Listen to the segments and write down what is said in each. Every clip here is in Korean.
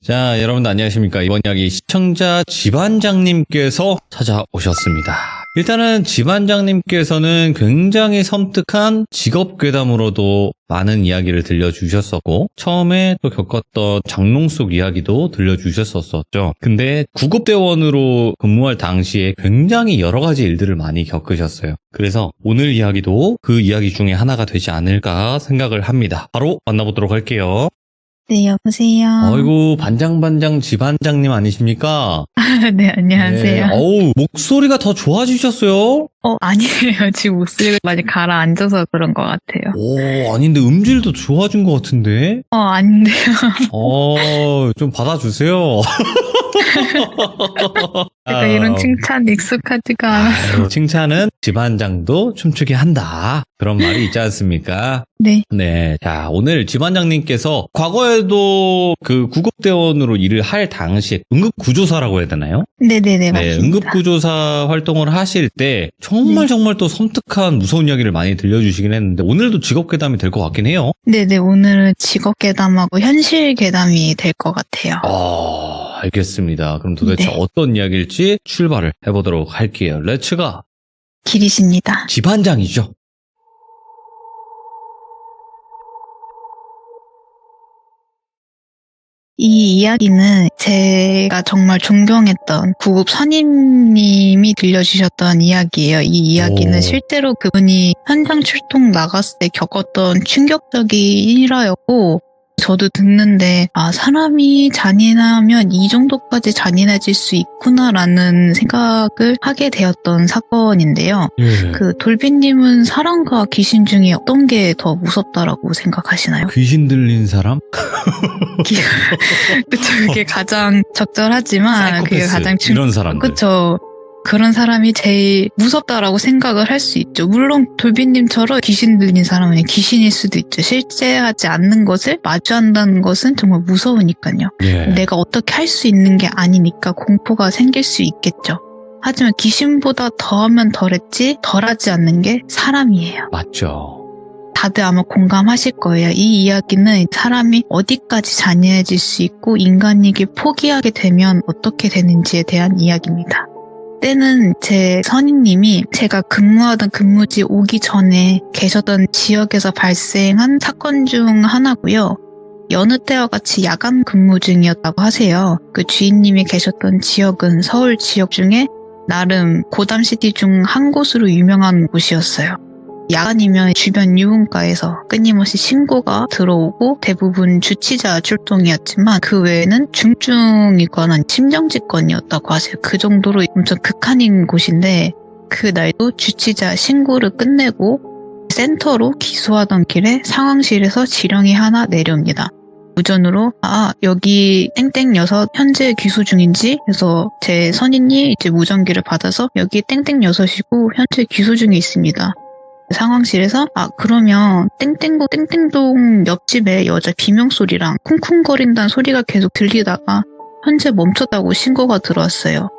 자, 여러분들 안녕하십니까. 이번 이야기 시청자 집안장님께서 찾아오셨습니다. 일단은 집안장님께서는 굉장히 섬뜩한 직업괴담으로도 많은 이야기를 들려주셨었고, 처음에 또 겪었던 장롱 속 이야기도 들려주셨었죠. 근데 구급대원으로 근무할 당시에 굉장히 여러 가지 일들을 많이 겪으셨어요. 그래서 오늘 이야기도 그 이야기 중에 하나가 되지 않을까 생각을 합니다. 바로 만나보도록 할게요. 네, 여보세요. 아이고, 반장반장 집안장님 아니십니까? 네, 안녕하세요. 네, 어우, 목소리가 더 좋아지셨어요? 아니에요. 지금 목소리가 많이 가라앉아서 그런 것 같아요. 오, 아닌데 음질도 좋아진 것 같은데? 아닌데요. 좀 받아주세요. 제가 이런 칭찬 익숙하지가 않아서. 칭찬은 집안장도 춤추게 한다. 그런 말이 있지 않습니까? 네. 네. 자, 오늘 집안장님께서 과거에도 그 구급대원으로 일을 할 당시에 응급구조사라고 해야 되나요? 네네네, 맞습니다. 네, 응급구조사 활동을 하실 때 정말 또 섬뜩한 무서운 이야기를 많이 들려주시긴 했는데 오늘도 직업괴담이 될 것 같긴 해요. 네네, 오늘은 직업괴담하고 현실괴담이 될 것 같아요. 알겠습니다. 그럼 도대체 네. 어떤 이야기일지 출발을 해보도록 할게요. 렛츠가 기리십니다. 집안장이죠. 이 이야기는 제가 정말 존경했던 구급 선임님이 들려주셨던 이야기예요. 이 이야기는 오. 실제로 그분이 현장 출동 나갔을 때 겪었던 충격적인 일화였고, 저도 듣는데 사람이 잔인하면 이 정도까지 잔인해질 수 있구나라는 생각을 하게 되었던 사건인데요. 예. 그 돌비님은 사람과 귀신 중에 어떤 게 더 무섭다라고 생각하시나요? 귀신 들린 사람? 그쵸, 그게 가장 적절하지만 그게 사이코패스, 가장 이런 사람들. 그쵸. 그런 사람이 제일 무섭다라고 생각을 할 수 있죠. 물론 돌비님처럼 귀신 들린 사람은 귀신일 수도 있죠. 실제하지 않는 것을 마주한다는 것은 정말 무서우니까요. 예. 내가 어떻게 할 수 있는 게 아니니까 공포가 생길 수 있겠죠. 하지만 귀신보다 더하면 덜했지 덜하지 않는 게 사람이에요. 맞죠. 다들 아마 공감하실 거예요. 이 이야기는 사람이 어디까지 잔인해질 수 있고 인간에게 포기하게 되면 어떻게 되는지에 대한 이야기입니다. 때는 제 선임님이 제가 근무하던 근무지 오기 전에 계셨던 지역에서 발생한 사건 중 하나고요. 여느 때와 같이 야간 근무 중이었다고 하세요. 그 주인님이 계셨던 지역은 서울 지역 중에 나름 고담시티 중 한 곳으로 유명한 곳이었어요. 야간이면 주변 유흥가에서 끊임없이 신고가 들어오고 대부분 주치자 출동이었지만 그 외에는 중증이거나 심정지건이었다고 하세요. 그 정도로 엄청 극한인 곳인데 그날도 주치자 신고를 끝내고 센터로 기소하던 길에 상황실에서 지령이 하나 내려옵니다. 무전으로 여기 땡땡 여섯 현재 기소 중인지 해서 제 선임이 이제 무전기를 받아서 여기 땡땡 여섯이고 현재 기소 중에 있습니다. 상황실에서 그러면 땡땡동 땡땡동 옆집에 여자 비명소리랑 쿵쿵거린다는 소리가 계속 들리다가 현재 멈췄다고 신고가 들어왔어요.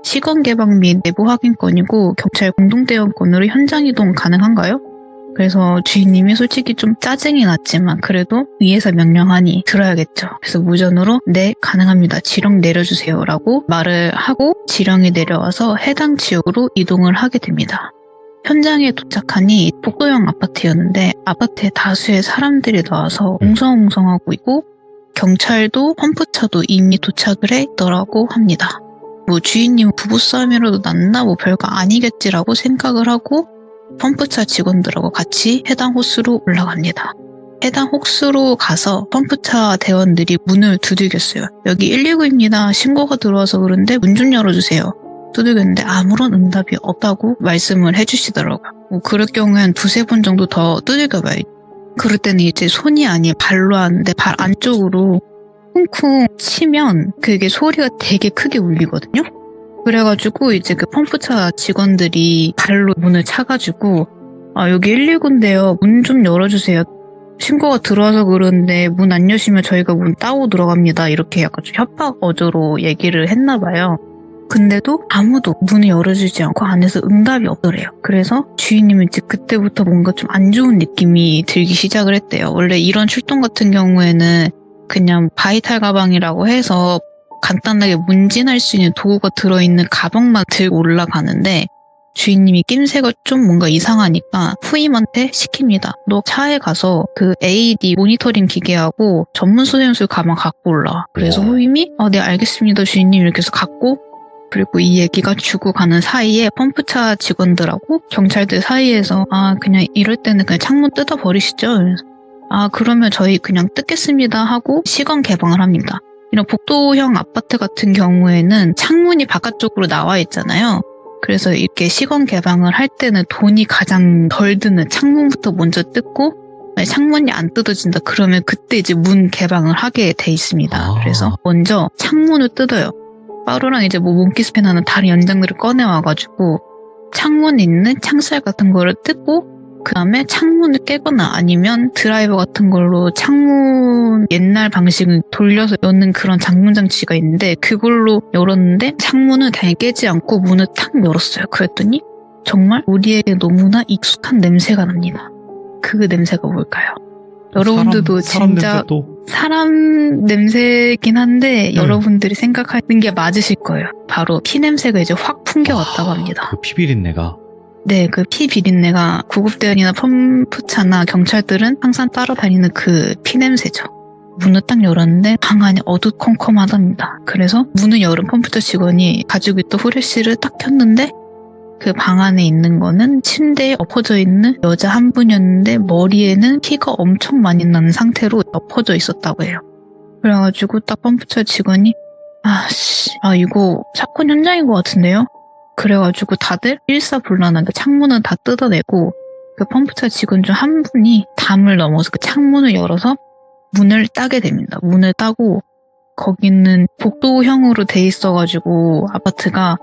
시건 개방 및 내부 확인건이고 경찰 공동대원건으로 현장 이동 가능한가요? 그래서 주인님이 솔직히 좀 짜증이 났지만 그래도 위에서 명령하니 들어야겠죠. 그래서 무전으로 네 가능합니다. 지령 내려주세요 라고 말을 하고 지령이 내려와서 해당 지역으로 이동을 하게 됩니다. 현장에 도착하니 복도형 아파트였는데 아파트에 다수의 사람들이 나와서 웅성웅성하고 있고 경찰도 펌프차도 이미 도착을 해 있더라고 합니다. 주인님 부부싸움이라도 났나 별거 아니겠지라고 생각을 하고 펌프차 직원들하고 같이 해당 호수로 올라갑니다. 해당 호수로 가서 펌프차 대원들이 문을 두들겼어요. 여기 119입니다. 신고가 들어와서 그런데 문 좀 열어주세요. 두들겼는데 아무런 응답이 없다고 말씀을 해주시더라고요. 그럴 경우엔 두세 번 정도 더 두들겨봐요. 그럴 때는 이제 손이 아닌 발로 하는데 발 안쪽으로 쿵쿵 치면 그게 소리가 되게 크게 울리거든요. 그래가지고 이제 그 펌프차 직원들이 발로 문을 차가지고 여기 119인데요. 문 좀 열어주세요. 신고가 들어와서 그러는데 문 안 여시면 저희가 문 따고 들어갑니다. 이렇게 약간 좀 협박 어조로 얘기를 했나 봐요. 근데도 아무도 문을 열어주지 않고 안에서 응답이 없더래요. 그래서 주인님은 이제 그때부터 뭔가 좀 안 좋은 느낌이 들기 시작을 했대요. 원래 이런 출동 같은 경우에는 그냥 바이탈 가방이라고 해서 간단하게 문진할 수 있는 도구가 들어있는 가방만 들고 올라가는데 주인님이 낌새가 좀 뭔가 이상하니까 후임한테 시킵니다. 너 차에 가서 그 AD 모니터링 기계하고 전문 소생술 가방 갖고 올라와. 그래서 후임이 네 알겠습니다 주인님 이렇게 해서 갖고 그리고 이 얘기가 주고 가는 사이에 펌프차 직원들하고 경찰들 사이에서 그냥 이럴 때는 그냥 창문 뜯어버리시죠. 그래서 그러면 저희 그냥 뜯겠습니다 하고 시건 개방을 합니다. 이런 복도형 아파트 같은 경우에는 창문이 바깥쪽으로 나와 있잖아요. 그래서 이렇게 시건 개방을 할 때는 돈이 가장 덜 드는 창문부터 먼저 뜯고 창문이 안 뜯어진다 그러면 그때 이제 문 개방을 하게 돼 있습니다. 그래서 먼저 창문을 뜯어요. 빠루랑 이제 몽키스팬 하는 다른 연장들을 꺼내와가지고 창문에 있는 창살 같은 거를 뜯고 그 다음에 창문을 깨거나 아니면 드라이버 같은 걸로 창문 옛날 방식을 돌려서 여는 그런 잠금 장치가 있는데 그걸로 열었는데 창문은 다행히 깨지 않고 문을 탁 열었어요. 그랬더니 정말 우리에게 너무나 익숙한 냄새가 납니다. 그 냄새가 뭘까요? 여러분들도 진짜 사람 냄새긴 한데 여러분들이 생각하는 게 맞으실 거예요. 바로 피 냄새가 이제 확 풍겨왔다고 합니다. 그 피 비린내가? 네, 그 피 비린내가 구급대원이나 펌프차나 경찰들은 항상 따라다니는 그 피 냄새죠. 문을 딱 열었는데 방 안이 어두컴컴하답니다. 그래서 문을 열은 펌프차 직원이 가지고 있던 후레쉬를 딱 켰는데 그 방 안에 있는 거는 침대에 엎어져 있는 여자 한 분이었는데 머리에는 피가 엄청 많이 나는 상태로 엎어져 있었다고 해요. 그래가지고 딱 펌프차 직원이 이거 사건 현장인 것 같은데요? 그래가지고 다들 일사불란하게 창문은 다 뜯어내고 그 펌프차 직원 중 한 분이 담을 넘어서 그 창문을 열어서 문을 따게 됩니다. 문을 따고 거기는 복도형으로 돼 있어가지고 아파트가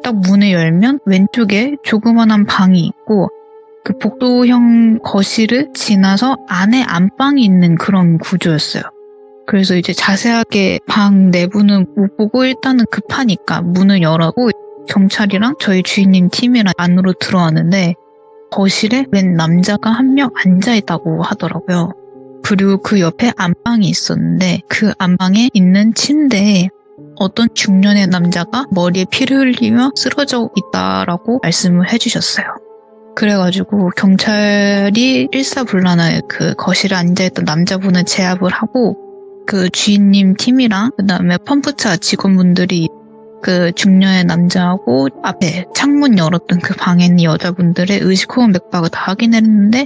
딱 문을 열면 왼쪽에 조그만한 방이 있고 그 복도형 거실을 지나서 안에 안방이 있는 그런 구조였어요. 그래서 이제 자세하게 방 내부는 못 보고 일단은 급하니까 문을 열었고 경찰이랑 저희 주인님 팀이랑 안으로 들어왔는데 거실에 웬 남자가 한 명 앉아있다고 하더라고요. 그리고 그 옆에 안방이 있었는데 그 안방에 있는 침대에 어떤 중년의 남자가 머리에 피를 흘리며 쓰러져 있다라고 말씀을 해주셨어요. 그래가지고 경찰이 일사불란하게 그 거실에 앉아있던 남자분을 제압을 하고 그 주인님 팀이랑 그 다음에 펌프차 직원분들이 그 중년의 남자하고 앞에 창문 열었던 그 방에 있는 여자분들의 의식 호흡 맥박을 다 확인했는데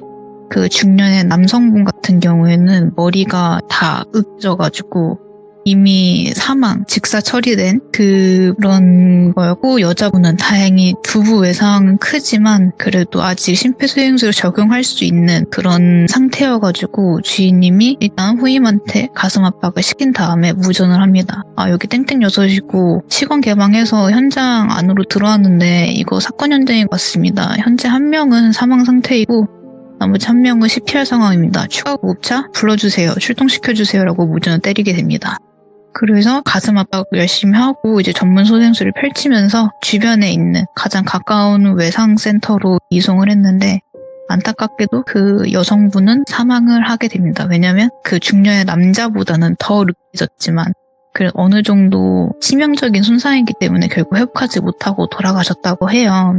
그 중년의 남성분 같은 경우에는 머리가 다 으깨져가지고 이미 사망, 직사 처리된 그런 거였고 여자분은 다행히 두부 외상은 크지만 그래도 아직 심폐소생술을 적용할 수 있는 그런 상태여가지고 주인님이 일단 후임한테 가슴 압박을 시킨 다음에 무전을 합니다. 여기 땡땡 6이고 시건 개방해서 현장 안으로 들어왔는데 이거 사건 현장인 것 같습니다. 현재 한 명은 사망 상태이고 나머지 한 명은 CPR 상황입니다. 추가 구급차 불러주세요. 출동시켜주세요. 라고 무전을 때리게 됩니다. 그래서 가슴 압박 열심히 하고 이제 전문 소생술을 펼치면서 주변에 있는 가장 가까운 외상센터로 이송을 했는데 안타깝게도 그 여성분은 사망을 하게 됩니다. 왜냐면 그 중년의 남자보다는 더 느껴졌지만 그 어느 정도 치명적인 손상이기 때문에 결국 회복하지 못하고 돌아가셨다고 해요.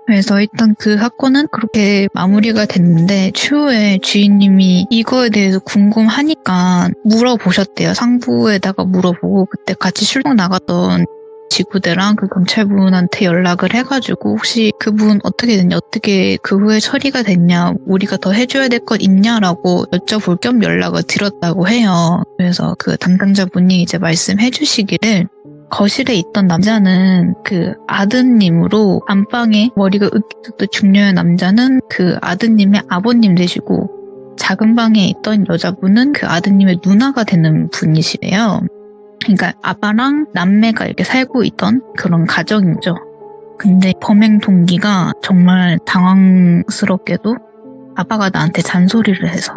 그래서 일단 그 사건은 그렇게 마무리가 됐는데 추후에 주인님이 이거에 대해서 궁금하니까 물어보셨대요. 상부에다가 물어보고 그때 같이 출동 나갔던 지구대랑 그 경찰분한테 연락을 해가지고 혹시 그분 어떻게 됐냐, 어떻게 그 후에 처리가 됐냐, 우리가 더 해줘야 될 것 있냐라고 여쭤볼 겸 연락을 드렸다고 해요. 그래서 그 담당자분이 이제 말씀해 주시기를 거실에 있던 남자는 그 아드님으로 안방에 머리가 으깨졌던 중년의 남자는 그 아드님의 아버님 되시고 작은 방에 있던 여자분은 그 아드님의 누나가 되는 분이시래요. 그러니까 아빠랑 남매가 이렇게 살고 있던 그런 가정이죠. 근데 범행 동기가 정말 당황스럽게도 아빠가 나한테 잔소리를 해서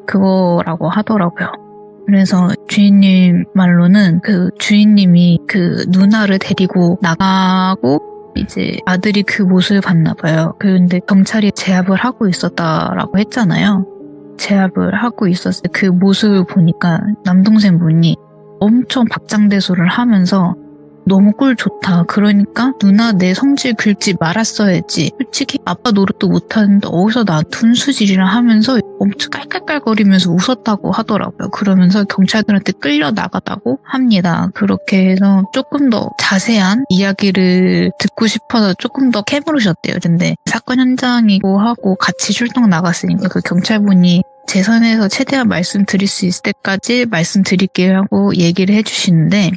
그거라고 하더라고요. 그래서 주인님 말로는 그 주인님이 그 누나를 데리고 나가고 이제 아들이 그 모습을 봤나 봐요. 그런데 경찰이 제압을 하고 있었다라고 했잖아요. 제압을 하고 있었어요. 그 모습을 보니까 남동생 분이 엄청 박장대소를 하면서 너무 꼴 좋다. 그러니까 누나 내 성질 긁지 말았어야지. 솔직히 아빠 노릇도 못하는데 어디서 나 둔수질이라 하면서 엄청 깔깔깔거리면서 웃었다고 하더라고요. 그러면서 경찰들한테 끌려 나가다고 합니다. 그렇게 해서 조금 더 자세한 이야기를 듣고 싶어서 조금 더 캐물으셨대요. 근데 사건 현장이고 하고 같이 출동 나갔으니까 그 경찰분이 제 선에서 최대한 말씀드릴 수 있을 때까지 말씀드릴게요 하고 얘기를 해주시는데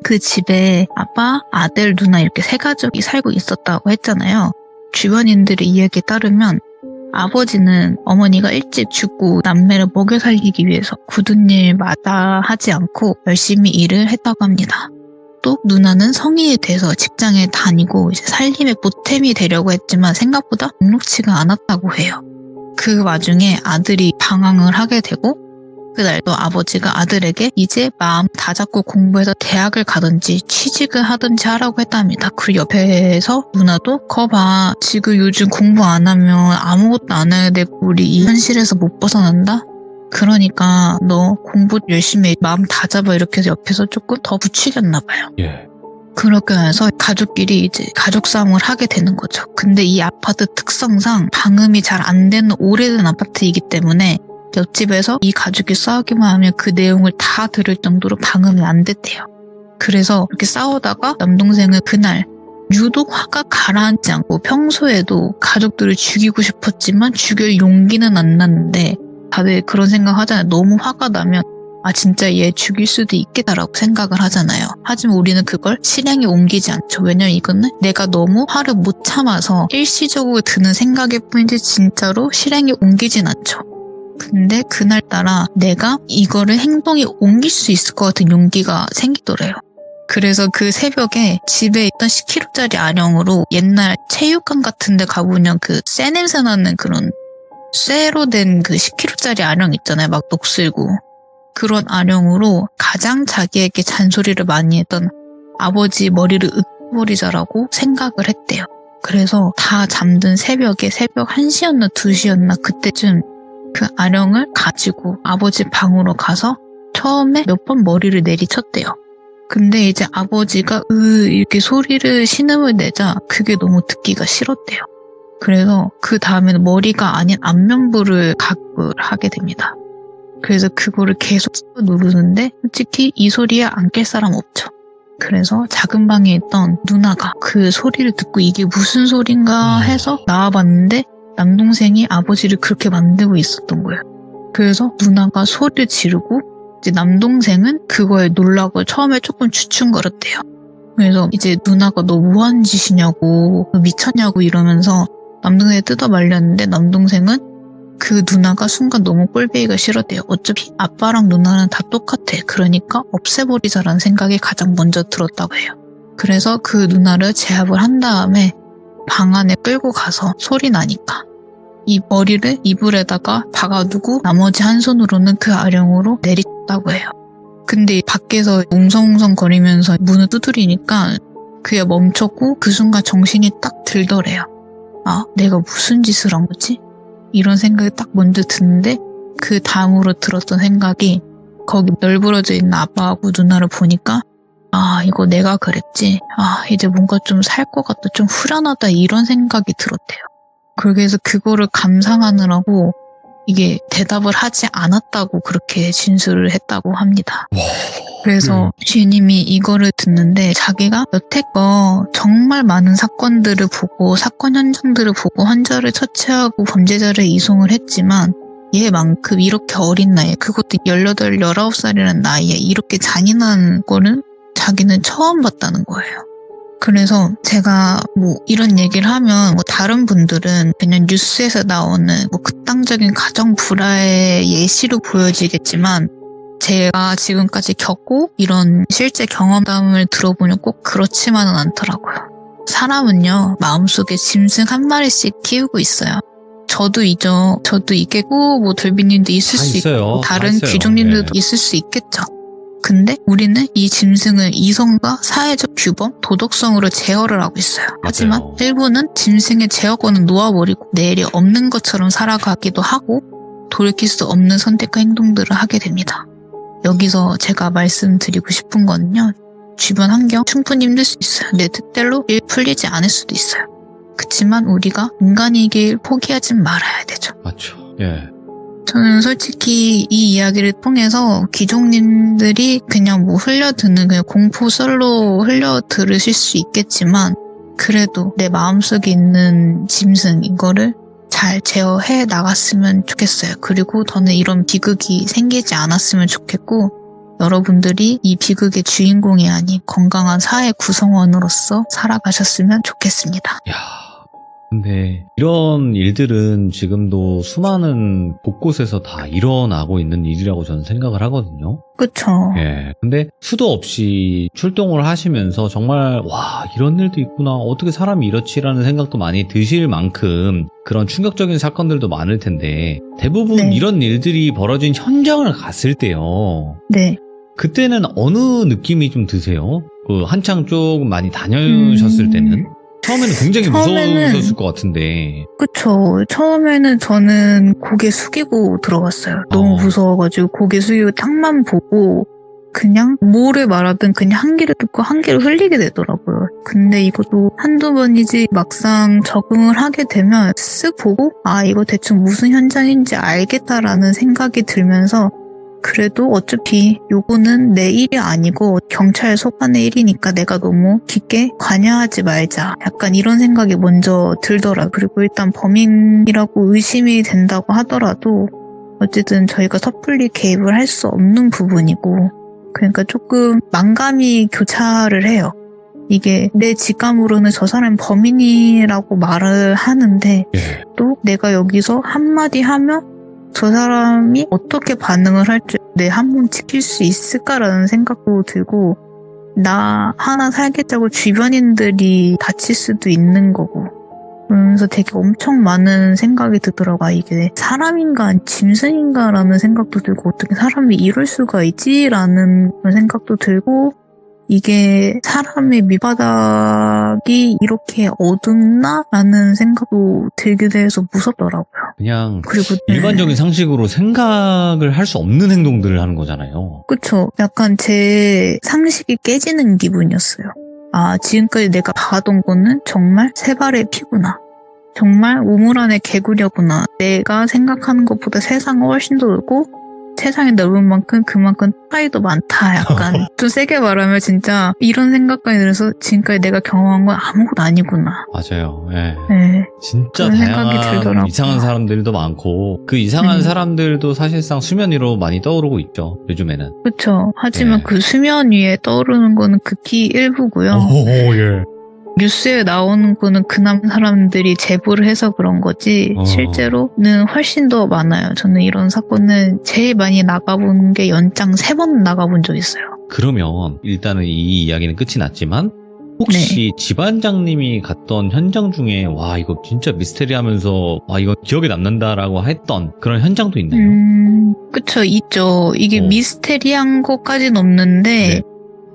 그 집에 아빠, 아들, 누나 이렇게 세 가족이 살고 있었다고 했잖아요. 주변인들의 이야기에 따르면 아버지는 어머니가 일찍 죽고 남매를 먹여 살리기 위해서 굳은 일 마다하지 않고 열심히 일을 했다고 합니다. 또 누나는 성인이 돼서 직장에 다니고 이제 살림의 보탬이 되려고 했지만 생각보다 녹록치가 않았다고 해요. 그 와중에 아들이 방황을 하게 되고 그날도 아버지가 아들에게 이제 마음 다잡고 공부해서 대학을 가든지 취직을 하든지 하라고 했답니다. 그리고 옆에서 누나도 거봐 지금 요즘 공부 안 하면 아무것도 안 해야 되고 우리 이 현실에서 못 벗어난다? 그러니까 너 공부 열심히 해. 마음 다잡아 이렇게 해서 옆에서 조금 더 부추겼나 봐요. 예. 그렇게 해서 가족끼리 이제 가족 싸움을 하게 되는 거죠. 근데 이 아파트 특성상 방음이 잘 안 되는 오래된 아파트이기 때문에 옆집에서 이 가족이 싸우기만 하면 그 내용을 다 들을 정도로 방음이 안 됐대요. 그래서 이렇게 싸우다가 남동생은 그날 유독 화가 가라앉지 않고 평소에도 가족들을 죽이고 싶었지만 죽일 용기는 안 났는데 다들 그런 생각 하잖아요. 너무 화가 나면 아 진짜 얘 죽일 수도 있겠다라고 생각을 하잖아요. 하지만 우리는 그걸 실행에 옮기지 않죠. 왜냐면 이거는 내가 너무 화를 못 참아서 일시적으로 드는 생각일 뿐이지 진짜로 실행에 옮기진 않죠. 근데 그날따라 내가 이거를 행동에 옮길 수 있을 것 같은 용기가 생기더래요. 그래서 그 새벽에 집에 있던 10kg짜리 아령으로 옛날 체육관 같은 데 가보면 그 쇠 냄새 나는 그런 쇠로 된 그 10kg짜리 아령 있잖아요. 막 녹슬고. 그런 아령으로 가장 자기에게 잔소리를 많이 했던 아버지 머리를 으깨버리자라고 생각을 했대요. 그래서 다 잠든 새벽에 새벽 1시였나 2시였나 그때쯤 그 아령을 가지고 아버지 방으로 가서 처음에 몇 번 머리를 내리쳤대요. 근데 이제 아버지가 이렇게 소리를 신음을 내자 그게 너무 듣기가 싫었대요. 그래서 그 다음에는 머리가 아닌 안면부를 각을 하게 됩니다. 그래서 그거를 계속 누르는데 솔직히 이 소리에 안 깰 사람 없죠. 그래서 작은 방에 있던 누나가 그 소리를 듣고 이게 무슨 소린가 해서 나와봤는데 남동생이 아버지를 그렇게 만들고 있었던 거예요. 그래서 누나가 소리를 지르고 이제 남동생은 그거에 놀라고 처음에 조금 주춤거렸대요. 그래서 이제 누나가 너 뭐하는 짓이냐고 너 미쳤냐고 이러면서 남동생이 뜯어 말렸는데 남동생은 그 누나가 순간 너무 꼴배기가 싫었대요. 어차피 아빠랑 누나는 다 똑같아. 그러니까 없애버리자라는 생각이 가장 먼저 들었다고 해요. 그래서 그 누나를 제압을 한 다음에 방 안에 끌고 가서 소리 나니까 이 머리를 이불에다가 박아두고 나머지 한 손으로는 그 아령으로 내리쳤다고 해요. 근데 밖에서 웅성웅성 거리면서 문을 두드리니까 그게 멈췄고 그 순간 정신이 딱 들더래요. 아, 내가 무슨 짓을 한 거지? 이런 생각이 딱 먼저 드는데 그 다음으로 들었던 생각이 거기 널브러져 있는 아빠하고 누나를 보니까 아, 이거 내가 그랬지. 아, 이제 뭔가 좀 살 것 같다. 좀 후련하다. 이런 생각이 들었대요. 그렇게 해서 그거를 감상하느라고 이게 대답을 하지 않았다고 그렇게 진술을 했다고 합니다. 그래서 주인님이 이거를 듣는데 자기가 여태껏 정말 많은 사건들을 보고 사건 현장들을 보고 환자를 처치하고 범죄자를 이송을 했지만 얘만큼 이렇게 어린 나이에 그것도 18, 19살이라는 나이에 이렇게 잔인한 거는 자기는 처음 봤다는 거예요. 그래서 제가 뭐 이런 얘기를 하면 뭐 다른 분들은 그냥 뉴스에서 나오는 뭐 극단적인 가정 불화의 예시로 보여지겠지만 제가 지금까지 겪고 이런 실제 경험담을 들어보면 꼭 그렇지만은 않더라고요. 사람은요 마음속에 짐승 한 마리씩 키우고 있어요. 저도 있겠고 뭐 돌비님도 있을 수 있고 다른 귀족님들도 있을 수 있겠죠. 근데 우리는 이 짐승을 이성과 사회적 규범, 도덕성으로 제어를 하고 있어요. 하지만 일부는 짐승의 제어권을 놓아버리고 내일이 없는 것처럼 살아가기도 하고 돌이킬 수 없는 선택과 행동들을 하게 됩니다. 여기서 제가 말씀드리고 싶은 거는요. 주변 환경 충분히 힘들 수 있어요. 내 뜻대로 일 풀리지 않을 수도 있어요. 그치만 우리가 인간이길 포기하진 말아야 되죠. 맞죠. 예. 저는 솔직히 이 이야기를 통해서 귀족님들이 그냥 뭐 흘려드는 그냥 공포썰로 흘려들으실 수 있겠지만 그래도 내 마음속에 있는 짐승 이거를 잘 제어해 나갔으면 좋겠어요. 그리고 저는 이런 비극이 생기지 않았으면 좋겠고 여러분들이 이 비극의 주인공이 아닌 건강한 사회 구성원으로서 살아가셨으면 좋겠습니다. 야, 근데 이런 일들은 지금도 수많은 곳곳에서 다 일어나고 있는 일이라고 저는 생각을 하거든요. 그쵸. 예. 근데 수도 없이 출동을 하시면서 정말 와, 이런 일도 있구나. 어떻게 사람이 이렇지라는 생각도 많이 드실 만큼 그런 충격적인 사건들도 많을 텐데 대부분 네. 이런 일들이 벌어진 현장을 갔을 때요. 네. 그때는 어느 느낌이 좀 드세요? 그 한창 좀 많이 다녀오셨을 때는? 처음에는 굉장히 무서우셨을 것 같은데. 그쵸. 처음에는 저는 고개 숙이고 들어갔어요. 너무 무서워가지고 고개 숙이고 땅만 보고 그냥 뭐를 말하든 그냥 한 귀를 듣고 한 귀를 흘리게 되더라고요. 근데 이것도 한두 번이지 막상 적응을 하게 되면 쓱 보고 아 이거 대충 무슨 현장인지 알겠다라는 생각이 들면서 그래도 어차피 요거는 내 일이 아니고 경찰 소관의 일이니까 내가 너무 깊게 관여하지 말자. 약간 이런 생각이 먼저 들더라고요. 그리고 일단 범인이라고 의심이 된다고 하더라도 어쨌든 저희가 섣불리 개입을 할 수 없는 부분이고 그러니까 조금 만감이 교차를 해요. 이게 내 직감으로는 저 사람이 범인이라고 말을 하는데 또 내가 여기서 한마디 하면 저 사람이 어떻게 반응을 할지 내 한 번 지킬 수 있을까라는 생각도 들고 나 하나 살겠다고 주변인들이 다칠 수도 있는 거고 그러면서 되게 엄청 많은 생각이 들더라고요. 이게 사람인가 짐승인가라는 생각도 들고 어떻게 사람이 이럴 수가 있지라는 그런 생각도 들고 이게 사람의 밑바닥이 이렇게 어둡나? 라는 생각도 들기도 해서 무섭더라고요. 그냥 그리고 일반적인 상식으로 생각을 할 수 없는 행동들을 하는 거잖아요. 그쵸. 약간 제 상식이 깨지는 기분이었어요. 아, 지금까지 내가 봐던 거는 정말 세 발의 피구나. 정말 우물 안의 개구려구나. 내가 생각하는 것보다 세상은 훨씬 더 넓고 세상이 넓은 만큼 그만큼 차이도 많다. 약간 좀 세게 말하면 진짜 이런 생각까지 들어서 지금까지 내가 경험한 건 아무것도 아니구나. 맞아요. 예. 네. 진짜 그런 생각이 다양한 들더라고요. 이상한 사람들도 많고 그 이상한 사람들도 사실상 수면 위로 많이 떠오르고 있죠. 요즘에는. 그렇죠. 하지만 네. 그 수면 위에 떠오르는 거는 극히 일부고요. 예. 뉴스에 나오는 거는 그남 사람들이 제보를 해서 그런 거지 실제로는 훨씬 더 많아요. 저는 이런 사건은 제일 많이 나가본 게 연장 3번 나가본 적 있어요. 그러면 일단은 이 이야기는 끝이 났지만 혹시 집안장님이 갔던 현장 중에 와 이거 진짜 미스테리하면서 와 이거 기억에 남는다라고 했던 그런 현장도 있나요? 그쵸, 있죠. 이게 미스테리한 것까지는 없는데 네.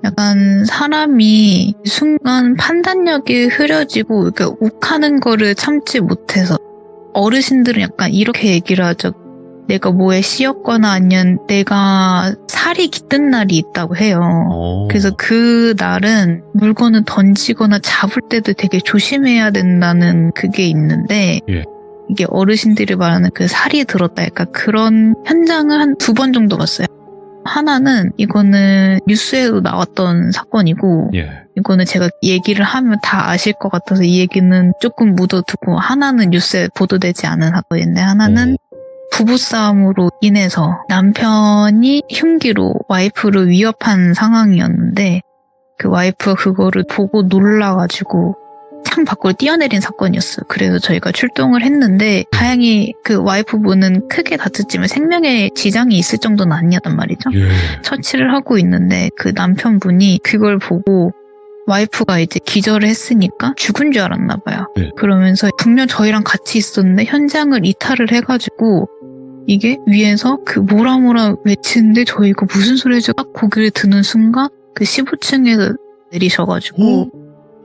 약간 사람이 순간 판단력이 흐려지고 이렇게 욱하는 거를 참지 못해서 어르신들은 약간 이렇게 얘기를 하죠. 내가 뭐에 씌었거나 아니면 내가 살이 깃든 날이 있다고 해요. 그래서 그 날은 물건을 던지거나 잡을 때도 되게 조심해야 된다는 그게 있는데 이게 어르신들이 말하는 그 살이 들었다. 약간 그런 현장을 한 2번 정도 봤어요. 하나는 이거는 뉴스에도 나왔던 사건이고 이거는 제가 얘기를 하면 다 아실 것 같아서 이 얘기는 조금 묻어두고 하나는 뉴스에 보도되지 않은 사건인데 하나는 부부싸움으로 인해서 남편이 흉기로 와이프를 위협한 상황이었는데 그 와이프가 그거를 보고 놀라가지고 창 밖으로 뛰어내린 사건이었어요. 그래서 저희가 출동을 했는데 다행히 그 와이프분은 크게 다쳤지만 생명에 지장이 있을 정도는 아니었단 말이죠. 처치를 하고 있는데 그 남편분이 그걸 보고 와이프가 이제 기절을 했으니까 죽은 줄 알았나 봐요. 그러면서 분명 저희랑 같이 있었는데 현장을 이탈을 해가지고 이게 위에서 그 뭐라 외치는데 저 이거 무슨 소리죠? 딱 고개를 드는 순간 그 15층에서 내리셔가지고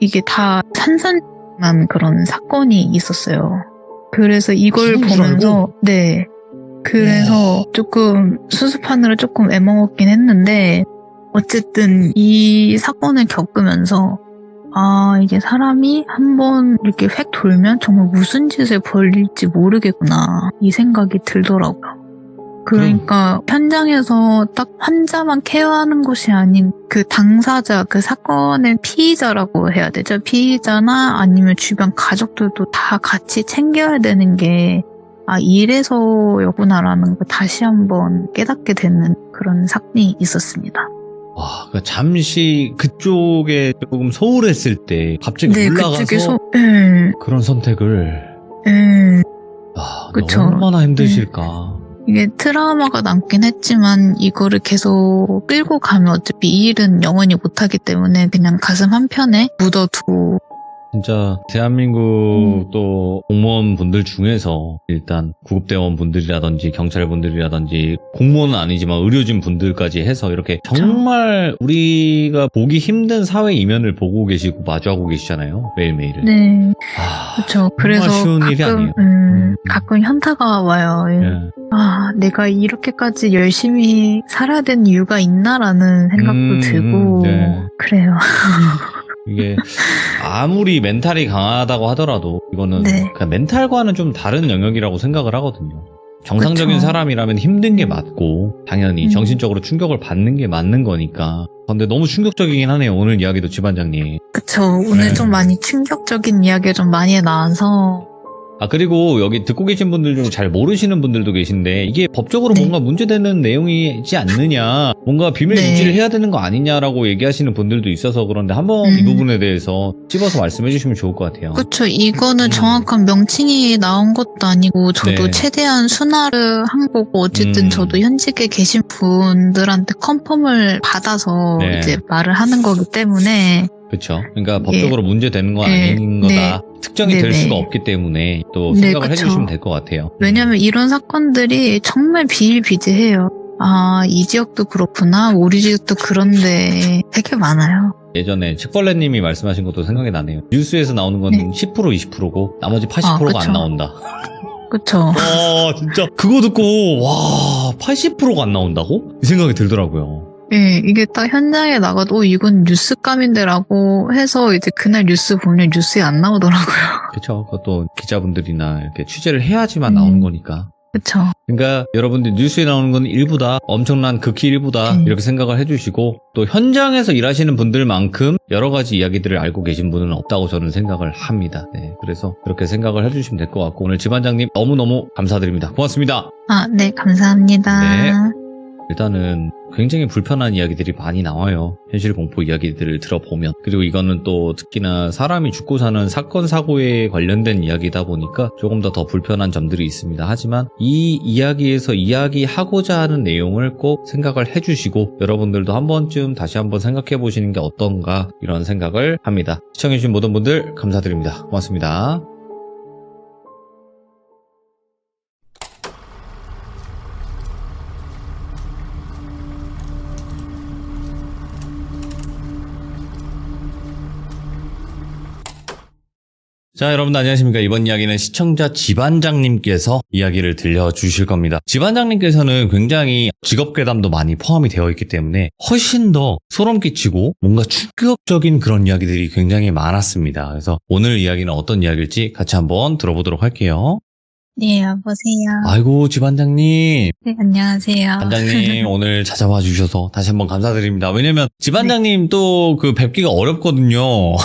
이게 다 산산난 그런 사건이 있었어요. 그래서 이걸 보면서 그래서 조금 수습하느라 조금 애먹었긴 했는데 어쨌든 이 사건을 겪으면서 이게 사람이 한번 이렇게 획 돌면 정말 무슨 짓을 벌일지 모르겠구나 이 생각이 들더라고요. 그러니까 현장에서 딱 환자만 케어하는 것이 아닌 그 당사자, 그 사건의 피의자라고 해야 되죠. 피의자나 아니면 주변 가족들도 다 같이 챙겨야 되는 게 이래서였구나라는 걸 다시 한번 깨닫게 되는 그런 사건이 있었습니다. 와, 그러니까 잠시 그쪽에 조금 소홀했을 때 갑자기 네, 올라가서 그런 선택을 그쵸. 얼마나 힘드실까. 이게 트라우마가 남긴 했지만 이거를 계속 끌고 가면 어차피 이 일은 영원히 못하기 때문에 그냥 가슴 한편에 묻어두고 진짜 대한민국 또 공무원분들 중에서 일단 구급대원분들이라든지 경찰분들이라든지 공무원은 아니지만 의료진 분들까지 해서 이렇게 정말 우리가 보기 힘든 사회 이면을 보고 계시고 마주하고 계시잖아요. 매일매일은. 네, 그렇죠. 그래서 쉬운 일이 아니에요. 가끔 현타가 와요. 예. 내가 이렇게까지 열심히 살아야 되는 이유가 있나라는 생각도 들고 네. 그래요. 이게 아무리 멘탈이 강하다고 하더라도 이거는 네. 그냥 멘탈과는 좀 다른 영역이라고 생각을 하거든요. 정상적인 그쵸. 사람이라면 힘든 게 맞고 당연히 정신적으로 충격을 받는 게 맞는 거니까. 근데 너무 충격적이긴 하네요. 오늘 이야기도 지반장님. 그쵸. 오늘 좀 많이 충격적인 이야기가 좀 많이 나와서 그리고 여기 듣고 계신 분들 중 잘 모르시는 분들도 계신데 이게 법적으로 네. 뭔가 문제되는 내용이지 않느냐, 뭔가 비밀 네. 유지를 해야 되는 거 아니냐라고 얘기하시는 분들도 있어서 그런데 한번 이 부분에 대해서 찝어서 말씀해 주시면 좋을 것 같아요. 그쵸. 이거는 정확한 명칭이 나온 것도 아니고 저도 네. 최대한 순화를 한 거고 어쨌든 저도 현직에 계신 분들한테 컨펌을 받아서 네. 이제 말을 하는 거기 때문에 그렇죠. 그러니까 법적으로 문제되는 건 네. 아닌 거다. 특정이 될 네네. 수가 없기 때문에 또 네, 생각을 그쵸. 해주시면 될 것 같아요. 왜냐면 이런 사건들이 정말 비일비재해요. 이 지역도 그렇구나, 우리 지역도 그런데 되게 많아요. 예전에 칡벌레님이 말씀하신 것도 생각이 나네요. 뉴스에서 나오는 건 네. 10% 20%고 나머지 80%가 그쵸. 안 나온다. 그쵸. 진짜 그거 듣고 와 80%가 안 나온다고? 이 생각이 들더라고요. 예, 이게 딱 현장에 나가도 이건 뉴스감인데라고 해서 이제 그날 뉴스 보면 뉴스에 안 나오더라고요. 그렇죠. 그것도 기자분들이나 이렇게 취재를 해야지만 나오는 거니까. 그쵸. 그러니까 여러분들 뉴스에 나오는 건 일부다, 엄청난 극히 일부다 이렇게 생각을 해주시고 또 현장에서 일하시는 분들만큼 여러 가지 이야기들을 알고 계신 분은 없다고 저는 생각을 합니다. 네, 그래서 그렇게 생각을 해주시면 될 것 같고 오늘 지반장님 너무너무 감사드립니다. 고맙습니다. 네, 감사합니다. 네. 일단은 굉장히 불편한 이야기들이 많이 나와요. 현실 공포 이야기들을 들어보면. 그리고 이거는 또 특히나 사람이 죽고 사는 사건 사고에 관련된 이야기다 보니까 조금 더 불편한 점들이 있습니다. 하지만 이 이야기에서 이야기하고자 하는 내용을 꼭 생각을 해주시고 여러분들도 한 번쯤 다시 한번 생각해 보시는 게 어떤가 이런 생각을 합니다. 시청해주신 모든 분들 감사드립니다. 고맙습니다. 자, 여러분 안녕하십니까. 이번 이야기는 시청자 지반장님께서 이야기를 들려주실 겁니다. 지반장님께서는 굉장히 직업괴담도 많이 포함이 되어 있기 때문에 훨씬 더 소름 끼치고 뭔가 충격적인 그런 이야기들이 굉장히 많았습니다. 그래서 오늘 이야기는 어떤 이야기일지 같이 한번 들어보도록 할게요. 네, 여보세요. 아이고, 지반장님. 네, 안녕하세요. 반장님 오늘 찾아와 주셔서 다시 한번 감사드립니다. 왜냐면 지반장님 또 그 뵙기가 어렵거든요.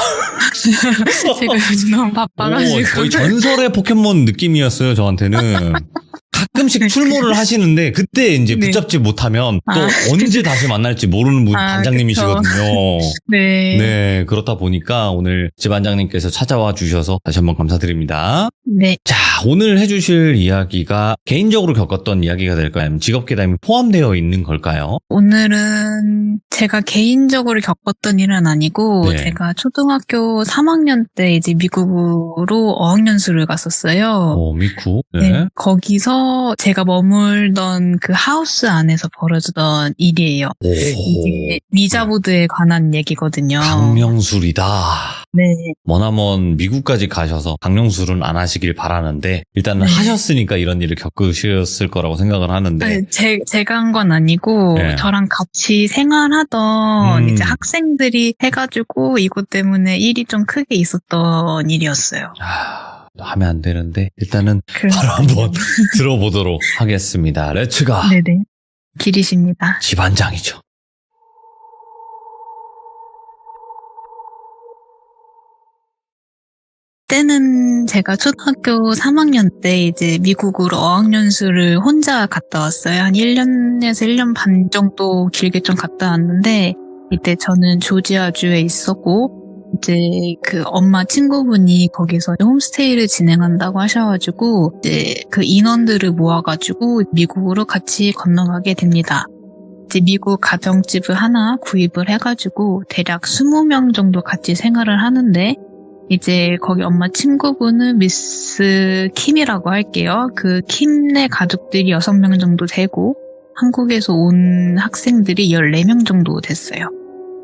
제가 요즘 너무 바빠가지고. 거의 전설의 포켓몬 느낌이었어요, 저한테는. 가끔씩 출몰을 하시는데 그때 이제 네. 붙잡지 못하면 또 언제 다시 만날지 모르는 분 반장님이시거든요. 네. 네, 그렇다 보니까 오늘 지반장님께서 찾아와 주셔서 다시 한번 감사드립니다. 네. 자, 오늘 해주실 이야기가 개인적으로 겪었던 이야기가 될까요? 아니면 직업괴담이 포함되어 있는 걸까요? 오늘은 제가 개인적으로 겪었던 일은 아니고 네. 제가 초등학교 3학년 때 이제 미국으로 어학연수를 갔었어요. 미쿠. 네. 네. 거기서 제가 머물던 그 하우스 안에서 벌어지던 일이에요. 오, 이게 위자보드에 관한 얘기거든요. 강명술이다. 네. 머나먼 미국까지 가셔서 강령술은 안 하시길 바라는데 일단은 네. 하셨으니까 이런 일을 겪으셨을 거라고 생각을 하는데 아니, 제가 한 건 아니고 네. 저랑 같이 생활하던 이제 음. 학생들이 해가지고 이것 때문에 일이 좀 크게 있었던 일이었어요. 하면 안 되는데 일단은 그래서 바로 한번 들어보도록 하겠습니다. 렛츠가 네네. 길이십니다. 집안장이죠. 때는 제가 초등학교 3학년 때 이제 미국으로 어학연수를 혼자 갔다 왔어요. 한 1년에서 1년 반 정도 길게 좀 갔다 왔는데 이때 저는 조지아주에 있었고 이제 그 엄마 친구분이 거기서 홈스테이를 진행한다고 하셔가지고 이제 그 인원들을 모아가지고 미국으로 같이 건너가게 됩니다. 이제 미국 가정집을 하나 구입을 해가지고 대략 20명 정도 같이 생활을 하는데 이제 거기 엄마 친구분은 미스 킴이라고 할게요. 그 킴네 가족들이 6명 정도 되고 한국에서 온 학생들이 14명 정도 됐어요.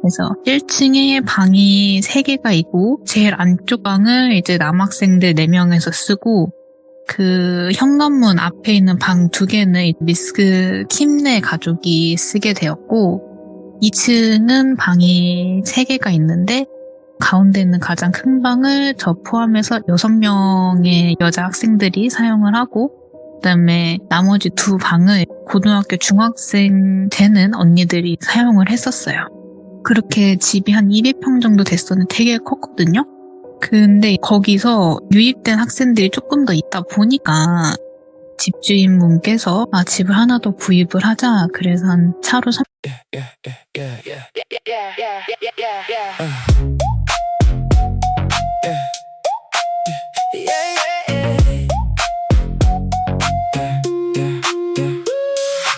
그래서 1층에 방이 3개가 있고 제일 안쪽 방을 이제 남학생들 4명에서 쓰고 그 현관문 앞에 있는 방 2개는 미스 킴네 가족이 쓰게 되었고 2층은 방이 3개가 있는데 가운데 있는 가장 큰 방을 저 포함해서 6명의 여자 학생들이 사용을 하고 그다음에 나머지 2방을 고등학교 중학생 되는 언니들이 사용을 했었어요. 그렇게 집이 한 200평 정도 됐었는데 되게 컸거든요. 근데 거기서 유입된 학생들이 조금 더 있다 보니까 집주인분께서 집을 하나 더 구입을 하자. 그래서 한 차로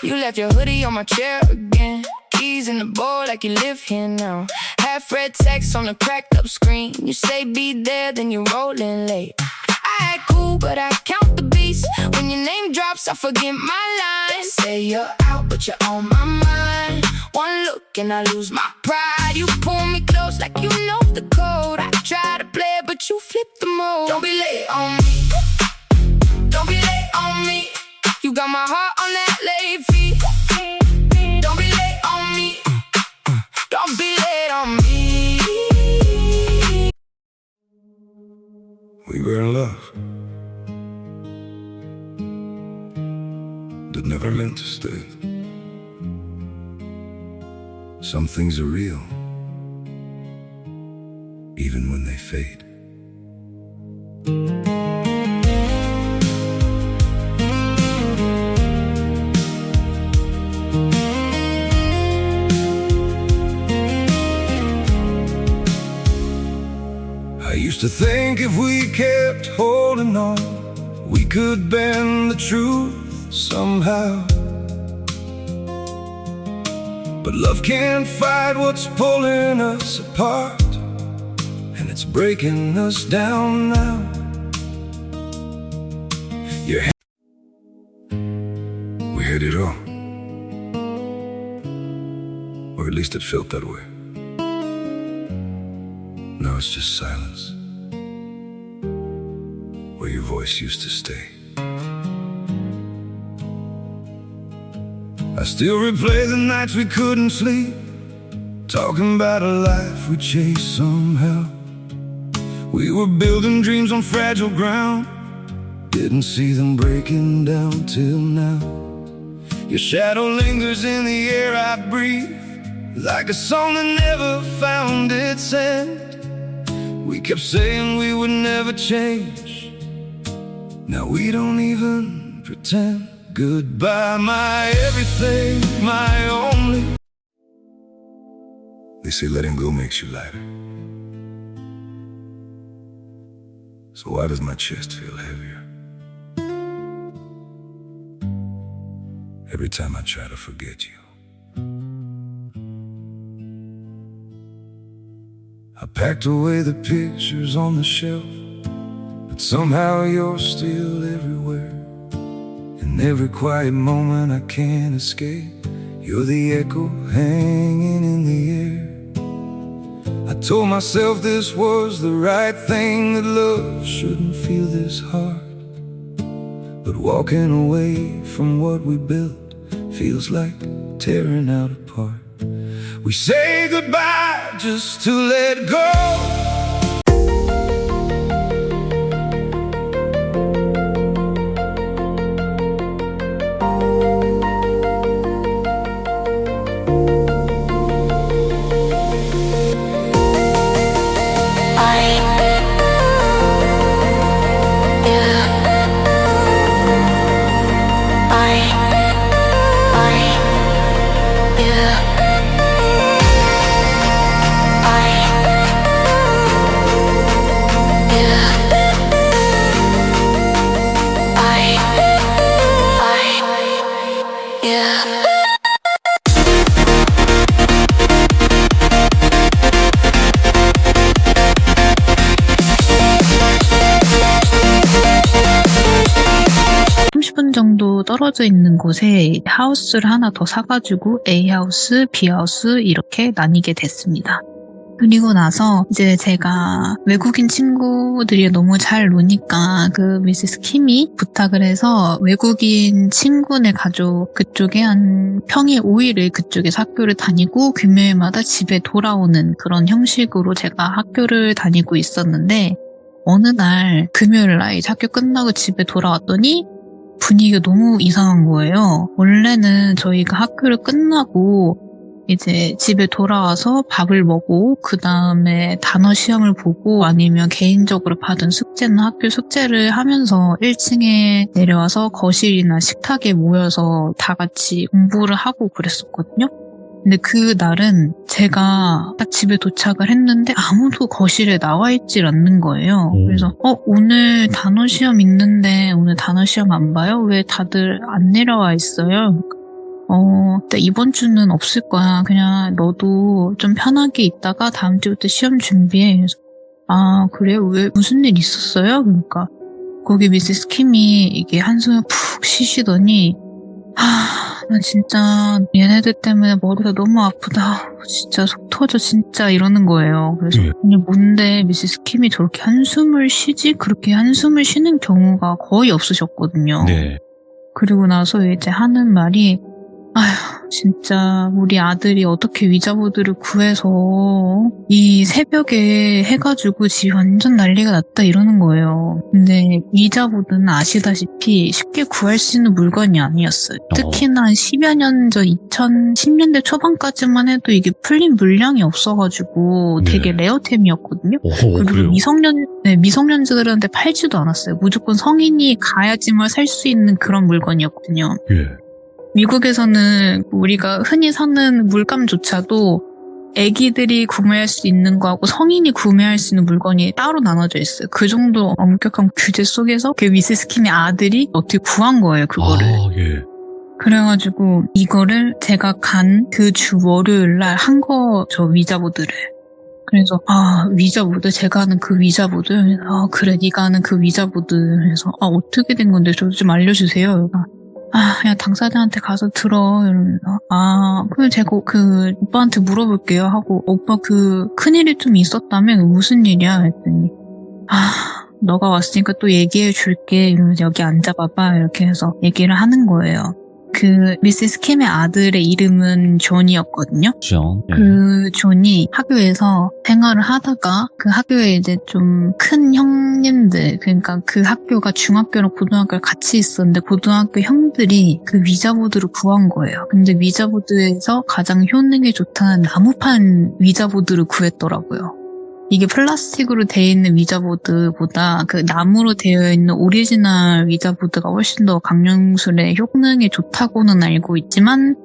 You left your hoodie on my chair again. Keys in the bowl like you live here now. Half read text on the cracked up screen. You say be there, then you're rolling late. I act cool, but I count the beats. When your name drops, I forget my lines. Say you're out, but you're on my mind. One look and I lose my pride. You pull me close like you know the code. I try to play, but you flip the mode. Don't be late on me. Don't be late on me. You got my heart on that late fee. Don't be late on me. Don't be late on me. We were in love, but never meant to stay. Some things are real, even when they fade. I used to think if we kept holding on, we could bend the truth somehow. But love can't fight what's pulling us apart, and it's breaking us down now. We had it all, or at least it felt that way. Now it's just silence, where your voice used to stay. I still replay the nights we couldn't sleep, talking about a life we chased somehow. We were building dreams on fragile ground, didn't see them breaking down till now. Your shadow lingers in the air I breathe, like a song that never found its end. We kept saying we would never change, now we don't even pretend. Goodbye, my everything, my only. They say letting go makes you lighter. So why does my chest feel heavier every time I try to forget you? I packed away the pictures on the shelf, but somehow you're still everywhere. In every quiet moment I can't escape, you're the echo hanging in the air. I told myself this was the right thing, that love shouldn't feel this hard. But walking away from what we built feels like tearing out apart. We say goodbye just to let go. 정도 떨어져 있는 곳에 하우스를 하나 더 사가지고 A하우스, B하우스 이렇게 나뉘게 됐습니다. 그리고 나서 이제 제가 외국인 친구들이 너무 잘 노니까 그 미세스 킴이 부탁을 해서 외국인 친구네 가족 그쪽에 한 평일 5일을 그쪽에서 학교를 다니고 금요일마다 집에 돌아오는 그런 형식으로 제가 학교를 다니고 있었는데 어느 날 금요일 날 이제 학교 끝나고 집에 돌아왔더니 분위기가 너무 이상한 거예요. 원래는 저희가 학교를 끝나고 이제 집에 돌아와서 밥을 먹고 그 다음에 단어 시험을 보고 아니면 개인적으로 받은 숙제나 학교 숙제를 하면서 1층에 내려와서 거실이나 식탁에 모여서 다 같이 공부를 하고 그랬었거든요. 근데 그 날은 제가 딱 집에 도착을 했는데 아무도 거실에 나와 있질 않는 거예요. 그래서 오늘 단어 시험 있는데 오늘 단어 시험 안 봐요? 왜 다들 안 내려와 있어요? 이번 주는 없을 거야. 그냥 너도 좀 편하게 있다가 다음 주부터 시험 준비해. 그래서 아 그래요? 왜 무슨 일 있었어요? 그러니까 거기 미세스 킴이 이게 한숨을 푹 쉬시더니 나 진짜 얘네들 때문에 머리가 너무 아프다. 진짜 속 터져 진짜 이러는 거예요. 그래서 아니 뭔데 미세스 킴이 저렇게 한숨을 쉬지? 그렇게 한숨을 쉬는 경우가 거의 없으셨거든요. 네. 그리고 나서 이제 하는 말이 아휴 진짜 우리 아들이 어떻게 위자보드를 구해서 이 새벽에 해가지고 집이 완전 난리가 났다 이러는 거예요. 근데 위자보드는 아시다시피 쉽게 구할 수 있는 물건이 아니었어요. 특히나 한 10여 년 전 2010년대 초반까지만 해도 이게 풀린 물량이 없어가지고 되게 레어템이었거든요. 그리고 미성년자들한테 팔지도 않았어요. 무조건 성인이 가야지만 살 수 있는 그런 물건이었거든요. 예. 미국에서는 우리가 흔히 사는 물감조차도 애기들이 구매할 수 있는 거하고 성인이 구매할 수 있는 물건이 따로 나눠져 있어요. 그 정도 엄격한 규제 속에서 그 미세스 킴의 아들이 어떻게 구한 거예요, 그거를. 예. 그래가지고 이거를 제가 간 그 주 월요일 날 한 거죠, 위자보드를. 그래서 위자보드? 제가 하는 그 위자보드? 그래, 네가 하는 그 위자보드. 그래서 어떻게 된 건데 저 좀 알려주세요. 그냥 당사자한테 가서 들어. 이러면서 그럼 제가 그 오빠한테 물어볼게요 하고 오빠 그 큰일이 좀 있었다며 무슨 일이야? 했더니 너가 왔으니까 또 얘기해 줄게. 이러면서 여기 앉아봐봐. 이렇게 해서 얘기를 하는 거예요. 그 미세스 킴의 아들의 이름은 존이었거든요. 존. 그 존이 학교에서 생활을 하다가 그 학교에 이제 좀 큰 형님들, 그러니까 그 학교가 중학교랑 고등학교를 같이 있었는데 고등학교 형들이 그 위자보드를 구한 거예요. 근데 위자보드에서 가장 효능이 좋다는 나무판 위자보드를 구했더라고요. 이게 플라스틱으로 되어 있는 위자보드보다 그 나무로 되어 있는 오리지널 위자보드가 훨씬 더 강령술의 효능이 좋다고는 알고 있지만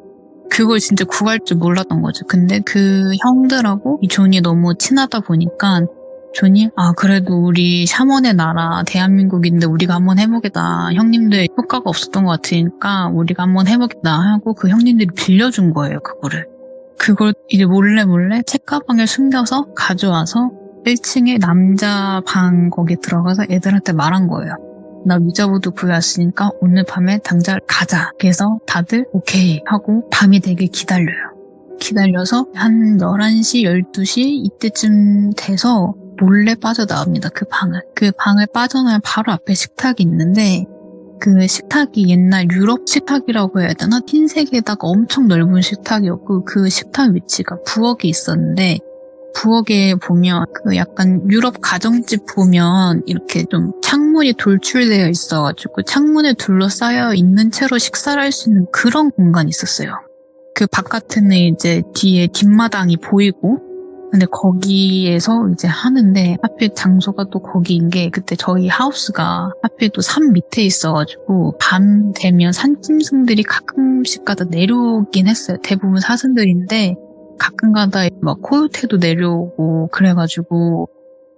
그걸 진짜 구할 줄 몰랐던 거죠. 근데 그 형들하고 이 존이 너무 친하다 보니까 존이 그래도 우리 샤먼의 나라 대한민국인데 우리가 한번 해보겠다. 형님들 효과가 없었던 것 같으니까 우리가 한번 해보겠다 하고 그 형님들이 빌려준 거예요. 그걸 이제 몰래 책가방에 숨겨서 가져와서 1층에 남자 방 거기 들어가서 애들한테 말한 거예요. 나 위자보드 구해왔으니까 오늘 밤에 당장 가자. 그래서 다들 오케이 하고 밤이 되게 기다려요. 기다려서 한 11시, 12시 이때쯤 돼서 몰래 빠져나옵니다. 그 방을. 그 방을 빠져나면 바로 앞에 식탁이 있는데 그 식탁이 옛날 유럽 식탁이라고 해야 되나? 흰색에다가 엄청 넓은 식탁이었고 그 식탁 위치가 부엌에 있었는데 부엌에 보면 그 약간 유럽 가정집 보면 이렇게 좀 창문이 돌출되어 있어가지고 창문에 둘러싸여 있는 채로 식사를 할 수 있는 그런 공간이 있었어요. 그 바깥에는 이제 뒤에 뒷마당이 보이고 근데 거기에서 이제 하는데 하필 장소가 또 거기인 게 그때 저희 하우스가 하필 또 산 밑에 있어가지고 밤 되면 산짐승들이 가끔씩 가다 내려오긴 했어요. 대부분 사슴들인데 가끔 가다 막 코요테도 내려오고 그래가지고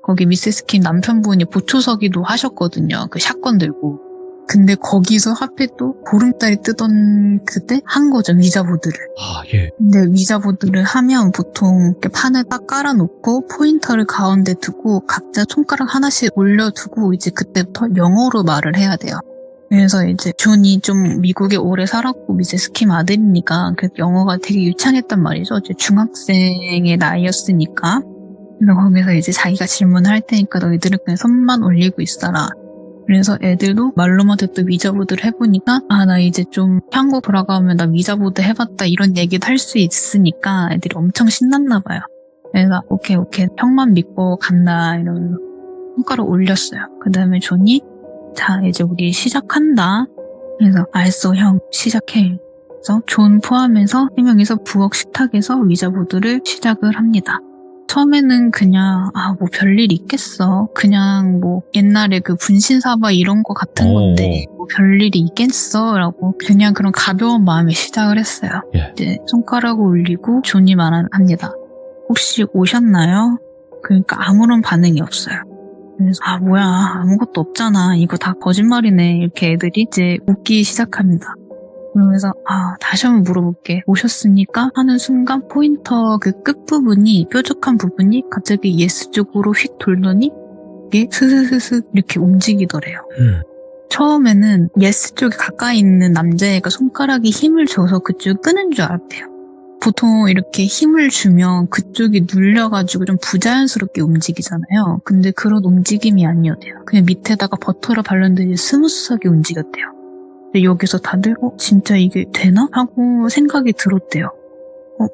거기 미세스 킴 남편분이 보초서기도 하셨거든요. 그 샷건 들고. 근데 거기서 하필 또 보름달이 뜨던 그때 한 거죠. 위자보드를. 아, 예. 근데 위자보드를 하면 보통 이렇게 판을 딱 깔아놓고 포인터를 가운데 두고 각자 손가락 하나씩 올려두고 이제 그때부터 영어로 말을 해야 돼요. 그래서 이제 존이 좀 미국에 오래 살았고 미세스 킴 아들이니까 그 영어가 되게 유창했단 말이죠. 이제 중학생의 나이였으니까. 그래서 거기서 이제 자기가 질문할 테니까 너희들은 그냥 손만 올리고 있어라. 그래서 애들도 말로만 듣던 위자보드를 해보니까 나 이제 좀 한국 돌아가면 나 위자보드 해봤다 이런 얘기도 할 수 있으니까 애들이 엄청 신났나 봐요. 그래서 오케이 형만 믿고 간다 이러면서 손가락 올렸어요. 그 다음에 존이 자 이제 우리 시작한다. 그래서 알았어 형 시작해. 그래서 존 포함해서 3명이서 부엌 식탁에서 위자보드를 시작을 합니다. 처음에는 그냥 뭐 별일 있겠어. 그냥 뭐 옛날에 그 분신사바 이런 거 같은 건데 뭐 별일이 있겠어 라고 그냥 그런 가벼운 마음에 시작을 했어요. 예. 이제 손가락을 올리고 존이 말합니다. 혹시 오셨나요? 그러니까 아무런 반응이 없어요. 그래서 뭐야 아무것도 없잖아. 이거 다 거짓말이네. 이렇게 애들이 이제 웃기 시작합니다. 그러면서 다시 한번 물어볼게. 오셨습니까? 하는 순간 포인터 그 끝부분이 뾰족한 부분이 갑자기 예스 쪽으로 휙 돌더니 이게 스스스스 이렇게 움직이더래요. 처음에는 예스 쪽에 가까이 있는 남자애가 손가락에 힘을 줘서 그쪽 끄는 줄 알았대요. 보통 이렇게 힘을 주면 그쪽이 눌려가지고 좀 부자연스럽게 움직이잖아요. 근데 그런 움직임이 아니었대요. 그냥 밑에다가 버터를 발랐는데 스무스하게 움직였대요. 근데 여기서 다들 진짜 이게 되나? 하고 생각이 들었대요.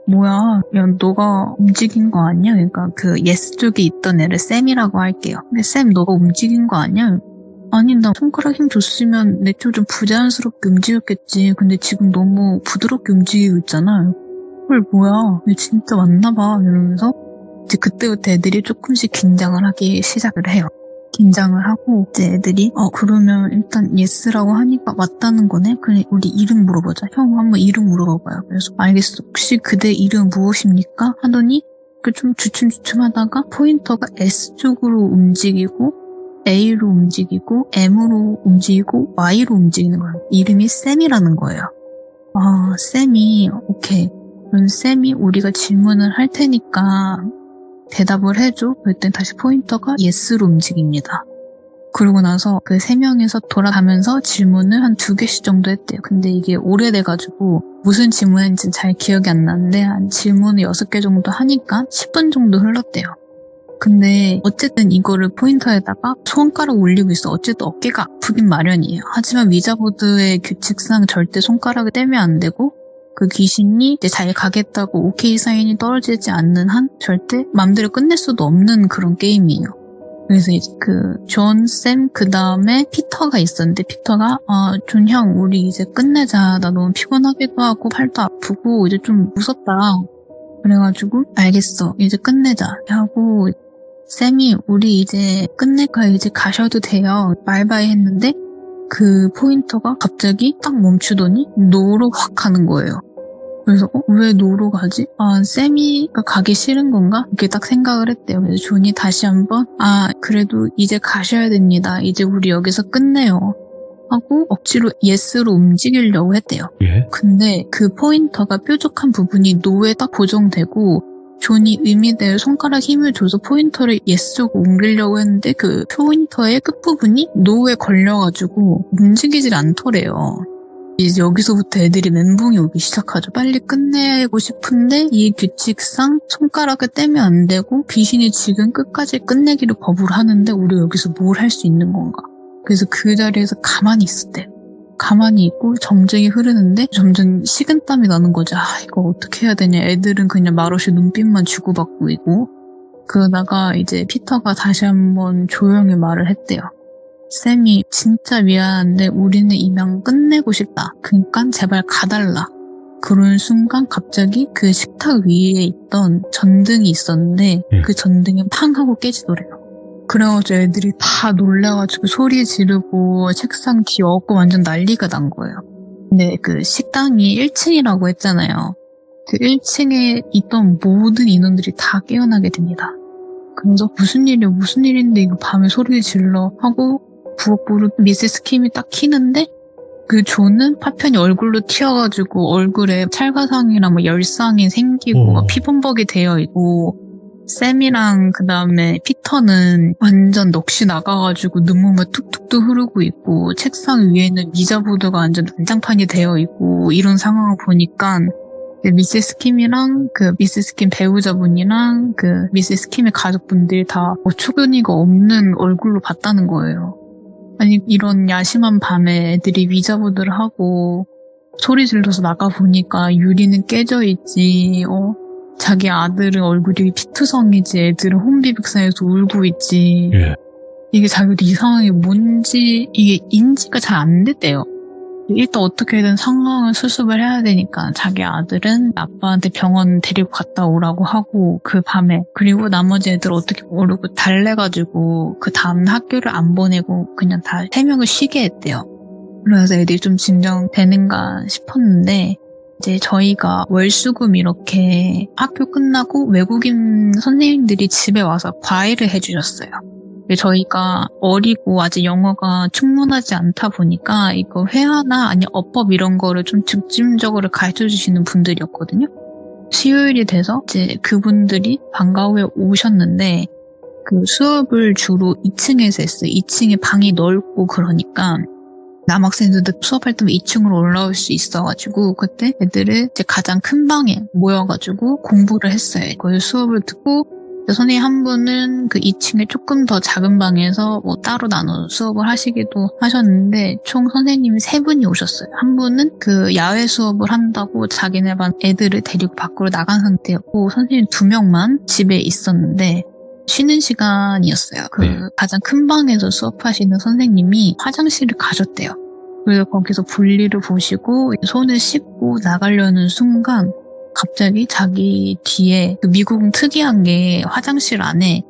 뭐야 야 너가 움직인 거 아니야? 그러니까 그 예스 쪽에 있던 애를 쌤이라고 할게요. 근데 쌤 너가 움직인 거 아니야? 아니 나 손가락 힘 줬으면 내 쪽 좀 부자연스럽게 움직였겠지. 근데 지금 너무 부드럽게 움직이고 있잖아. 헐 뭐야 얘 진짜 맞나 봐 이러면서 이제 그때부터 애들이 조금씩 긴장을 하기 시작을 해요. 긴장을 하고 이제 애들이 그러면 일단 예스라고 하니까 맞다는 거네. 그래 우리 이름 물어보자. 형 한번 이름 물어봐봐요. 그래서 알겠어. 혹시 그대 이름 무엇입니까? 하더니 그 좀 주춤주춤하다가 포인터가 S 쪽으로 움직이고 A로 움직이고 M으로 움직이고 Y로 움직이는 거예요. 이름이 쌤이라는 거예요. 쌤이 오케이. 그럼 쌤이 우리가 질문을 할 테니까 대답을 해줘. 그랬더니 다시 포인터가 예스로 움직입니다. 그러고 나서 그 3명에서 돌아가면서 질문을 한 2개씩 정도 했대요. 근데 이게 오래돼가지고 무슨 질문인지는 잘 기억이 안 나는데 한 질문을 6개 정도 하니까 10분 정도 흘렀대요. 근데 어쨌든 이거를 포인터에다가 손가락 올리고 있어. 어쨌든 어깨가 아프긴 마련이에요. 하지만 위자보드의 규칙상 절대 손가락을 떼면 안 되고 그 귀신이 이제 잘 가겠다고 오케이 사인이 떨어지지 않는 한 절대 맘대로 끝낼 수도 없는 그런 게임이에요. 그래서 이제 그 존, 샘, 그 다음에 피터가 있었는데 피터가 존 형 우리 이제 끝내자. 나 너무 피곤하기도 하고 팔도 아프고 이제 좀 무섭다. 그래가지고 알겠어 이제 끝내자 하고 샘이 우리 이제 끝낼까 이제 가셔도 돼요. 바이바이 했는데 그 포인터가 갑자기 딱 멈추더니 노로 확 가는 거예요. 그래서 왜 노로 가지? 쌤이가 가기 싫은 건가? 이렇게 딱 생각을 했대요. 그래서 존이 다시 한번 그래도 이제 가셔야 됩니다. 이제 우리 여기서 끝내요. 하고 억지로 예스로 움직이려고 했대요. 예? 근데 그 포인터가 뾰족한 부분이 노에 딱 고정되고 존이 의미대로 손가락 힘을 줘서 포인터를 예스 쪽으로 옮기려고 했는데 그 포인터의 끝부분이 노에 걸려가지고 움직이질 않더래요. 그래서 쌤이 이제 여기서부터 애들이 멘붕이 오기 시작하죠. 빨리 끝내고 싶은데 이 규칙상 손가락을 떼면 안 되고 귀신이 지금 끝까지 끝내기를 거부를 하는데 우리가 여기서 뭘 할 수 있는 건가. 그래서 그 자리에서 가만히 있었대요. 가만히 있고 정적이 흐르는데 점점 식은땀이 나는 거죠. 이거 어떻게 해야 되냐. 애들은 그냥 말없이 눈빛만 주고받고 있고. 그러다가 이제 피터가 다시 한번 조용히 말을 했대요. 쌤이 진짜 미안한데 우리는 이만 끝내고 싶다. 그러니까 제발 가달라. 그런 순간 갑자기 그 식탁 위에 있던 전등이 있었는데 그 전등이 팡 하고 깨지더래요. 그래가지고 애들이 다 놀라가지고 소리 지르고 책상 뒤 엎고 완전 난리가 난 거예요. 근데 그 식당이 1층이라고 했잖아요. 그 1층에 있던 모든 인원들이 다 깨어나게 됩니다. 그래서 무슨 일인데 이거 밤에 소리 질러 하고 부엌으로 미세스 킴이 딱 키는데 그 존은 파편이 얼굴로 튀어가지고 얼굴에 찰가상이랑 뭐 열상이 생기고 막 피범벅이 되어 있고 샘이랑 그 다음에 피터는 완전 넋이 나가가지고 눈물만 툭툭툭 흐르고 있고 책상 위에는 미자보드가 완전 난장판이 되어 있고 이런 상황을 보니까 미세스 킴이랑 그 미세스 킴 배우자분이랑 그 미세스 킴의 가족분들이 다 어처구니가 없는 얼굴로 봤다는 거예요. 아니 이런 야심한 밤에 애들이 미자보드를 하고 소리 질러서 나가보니까 유리는 깨져 있지. 자기 아들은 얼굴이 피투성이지. 애들은 혼비백산에서 울고 있지. 예. 이게 자기도 이 상황이 뭔지 이게 인지가 잘 안 됐대요. 일단 어떻게든 상황을 수습을 해야 되니까 자기 아들은 아빠한테 병원 데리고 갔다 오라고 하고 그 밤에 그리고 나머지 애들 어떻게 모르고 달래가지고 그 다음 학교를 안 보내고 그냥 다 3명을 쉬게 했대요. 그래서 애들이 좀 진정되는가 싶었는데 이제 저희가 월수금 이렇게 학교 끝나고 외국인 선생님들이 집에 와서 과외를 해주셨어요. 저희가 어리고 아직 영어가 충분하지 않다 보니까 이거 회화나 아니 어법 이런 거를 좀 중점적으로 가르쳐 주시는 분들이었거든요. 수요일이 돼서 이제 그분들이 방과 후에 오셨는데 그 수업을 주로 2층에서 했어요. 2층에 방이 넓고 그러니까 남학생들도 수업할 때면 2층으로 올라올 수 있어가지고 그때 애들을 이제 가장 큰 방에 모여가지고 공부를 했어요. 그 수업을 듣고 선생님 한 분은 그 2층에 조금 더 작은 방에서 뭐 따로 나눠 수업을 하시기도 하셨는데 총 선생님이 3분이 오셨어요. 한 분은 그 야외 수업을 한다고 자기네 반 애들을 데리고 밖으로 나간 상태였고 선생님 2명만 집에 있었는데 쉬는 시간이었어요. 그 가장 큰 방에서 수업하시는 선생님이 화장실을 가셨대요. 그래서 거기서 볼일을 보시고 손을 씻고 나가려는 순간 갑자기 자기 뒤에 그 미국은 특이한 게 화장실 안에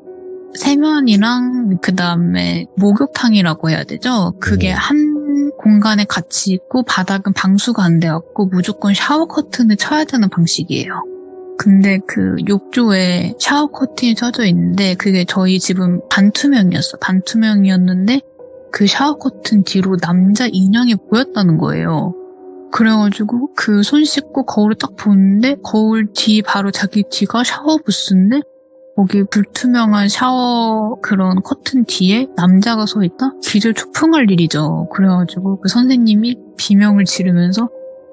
세면이랑 그 다음에 목욕탕이라고 해야 되죠. 그게 한 공간에 같이 있고 바닥은 방수가 안 돼갖고 무조건 샤워 커튼을 쳐야 되는 방식이에요. 근데 그 욕조에 샤워 커튼이 쳐져 있는데 그게 저희 집은 반투명이었어. 반투명이었는데 그 샤워 커튼 뒤로 남자 인형이 보였다는 거예요. 그래가지고 그 손 씻고 거울을 딱 보는데 거울 뒤 바로 자기 뒤가 샤워 부스인데 거기 불투명한 샤워 그런 커튼 뒤에 남자가 서 있다? 기절 초풍할 일이죠. 그래가지고 그 선생님이 비명을 지르면서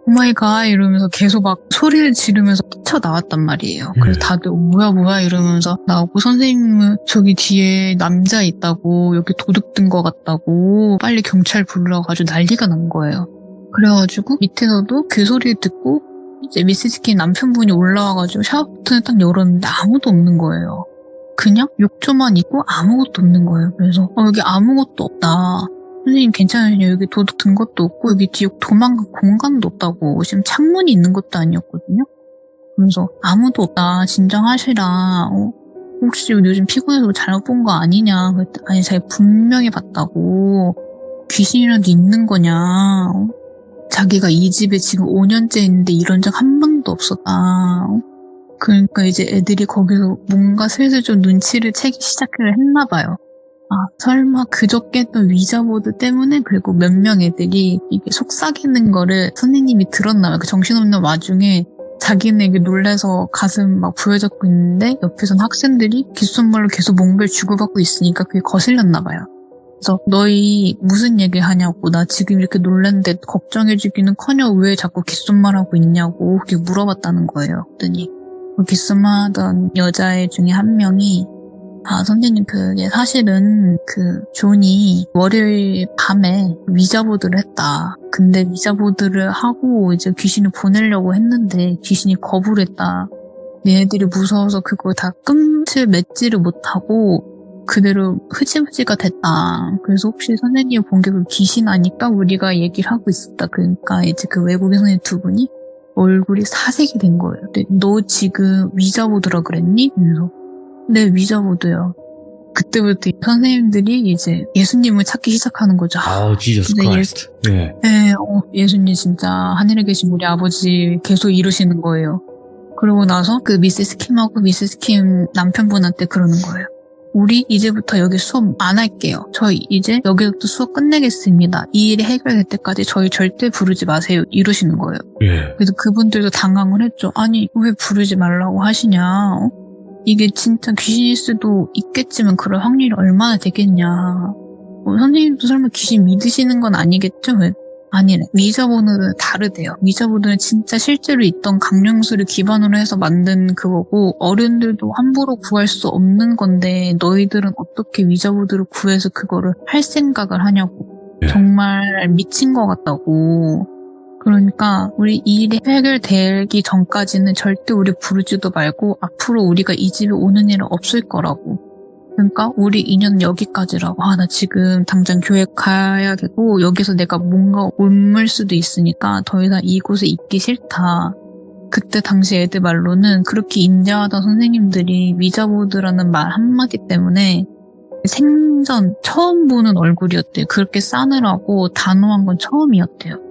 오마이갓 이러면서 계속 막 소리를 지르면서 뛰쳐나왔단 말이에요. 그래서 다들 뭐야 이러면서 나오고 선생님은 저기 뒤에 남자 있다고 여기 도둑 든 것 같다고 빨리 경찰 불러가지고 난리가 난 거예요. 그래가지고 밑에서도 그 소리를 듣고 이제 미세스 킴 남편분이 올라와가지고 샤워 버튼을 딱 열었는데 아무도 없는 거예요. 그냥 욕조만 있고 아무것도 없는 거예요. 그래서 여기 아무것도 없다. 선생님 괜찮으시냐? 여기 도둑 든 것도 없고 여기 뒤에 도망갈 공간도 없다고. 지금 창문이 있는 것도 아니었거든요. 그래서 아무도 없다. 진정하시라. 혹시 요즘 피곤해서 잘못 본 거 아니냐? 그랬더니 아니 자기 분명히 봤다고. 귀신이라도 있는 거냐? 자기가 이 집에 지금 5년째 있는데 이런 적 한 번도 없었다. 그러니까 이제 애들이 거기서 뭔가 슬슬 좀 눈치를 채기 시작을 했나 봐요. 설마 그저께 했던 위자보드 때문에 그리고 몇 명 애들이 이게 속삭이는 거를 선생님이 들었나 봐요. 그 정신없는 와중에 자기네에게 놀래서 가슴 막 부여잡고 있는데 옆에선 학생들이 귓속말로 계속 몽벨 주고받고 있으니까 그게 거슬렸나 봐요. 그래서 너희 무슨 얘기 하냐고, 나 지금 이렇게 놀랐는데 걱정해주기는커녕 왜 자꾸 귓속말하고 있냐고 그렇게 물어봤다는 거예요. 그랬더니 귓속말하던 여자애 중에 한 명이 선생님, 그게 사실은 존이 월요일 밤에 위자보드를 했다. 근데 위자보드를 하고 이제 귀신을 보내려고 했는데 귀신이 거부를 했다. 얘네들이 무서워서 그걸 다 끔을 맺지를 못하고 그대로 흐지부지가 됐다. 그래서 혹시 선생님이 본 게 귀신 아닐까? 우리가 얘기를 하고 있었다. 그러니까 이제 그 외국인 선생님 두 분이 얼굴이 사색이 된 거예요. 근데 너 지금 위자보드라 그랬니? 그래서 네, 위자보드요. 그때부터 선생님들이 이제 예수님을 찾기 시작하는 거죠. 지저스 크라이스트. 예. 네, 예수님 진짜 하늘에 계신 우리 아버지 계속 이루시는 거예요. 그러고 나서 그 미세스 킴하고 미세스 킴 남편분한테 그러는 거예요. 우리 이제부터 여기 수업 안 할게요. 저희 이제 여기서부터 수업 끝내겠습니다. 이 일이 해결될 때까지 저희 절대 부르지 마세요. 이러시는 거예요. 예. 그래서 그분들도 당황을 했죠. 아니, 왜 부르지 말라고 하시냐. 이게 진짜 귀신일 수도 있겠지만 그럴 확률이 얼마나 되겠냐. 선생님도 설마 귀신 믿으시는 건 아니겠죠? 왜? 아니래. 위자보드는 다르대요. 위자보드는 진짜 실제로 있던 강령술을 기반으로 해서 만든 그거고 어른들도 함부로 구할 수 없는 건데 너희들은 어떻게 위자보드를 구해서 그거를 할 생각을 하냐고. 예. 정말 미친 것 같다고. 그러니까 우리 이 일이 해결되기 전까지는 절대 우리 부르지도 말고 앞으로 우리가 이 집에 오는 일은 없을 거라고. 그러니까 우리 인연은 여기까지라고. 나 지금 당장 교회 가야 되고 여기서 내가 뭔가 옮을 수도 있으니까 더 이상 이곳에 있기 싫다. 그때 당시 애들 말로는 그렇게 인자하던 선생님들이 위자보드라는 말 한마디 때문에 생전 처음 보는 얼굴이었대요. 그렇게 싸늘하고 단호한 건 처음이었대요.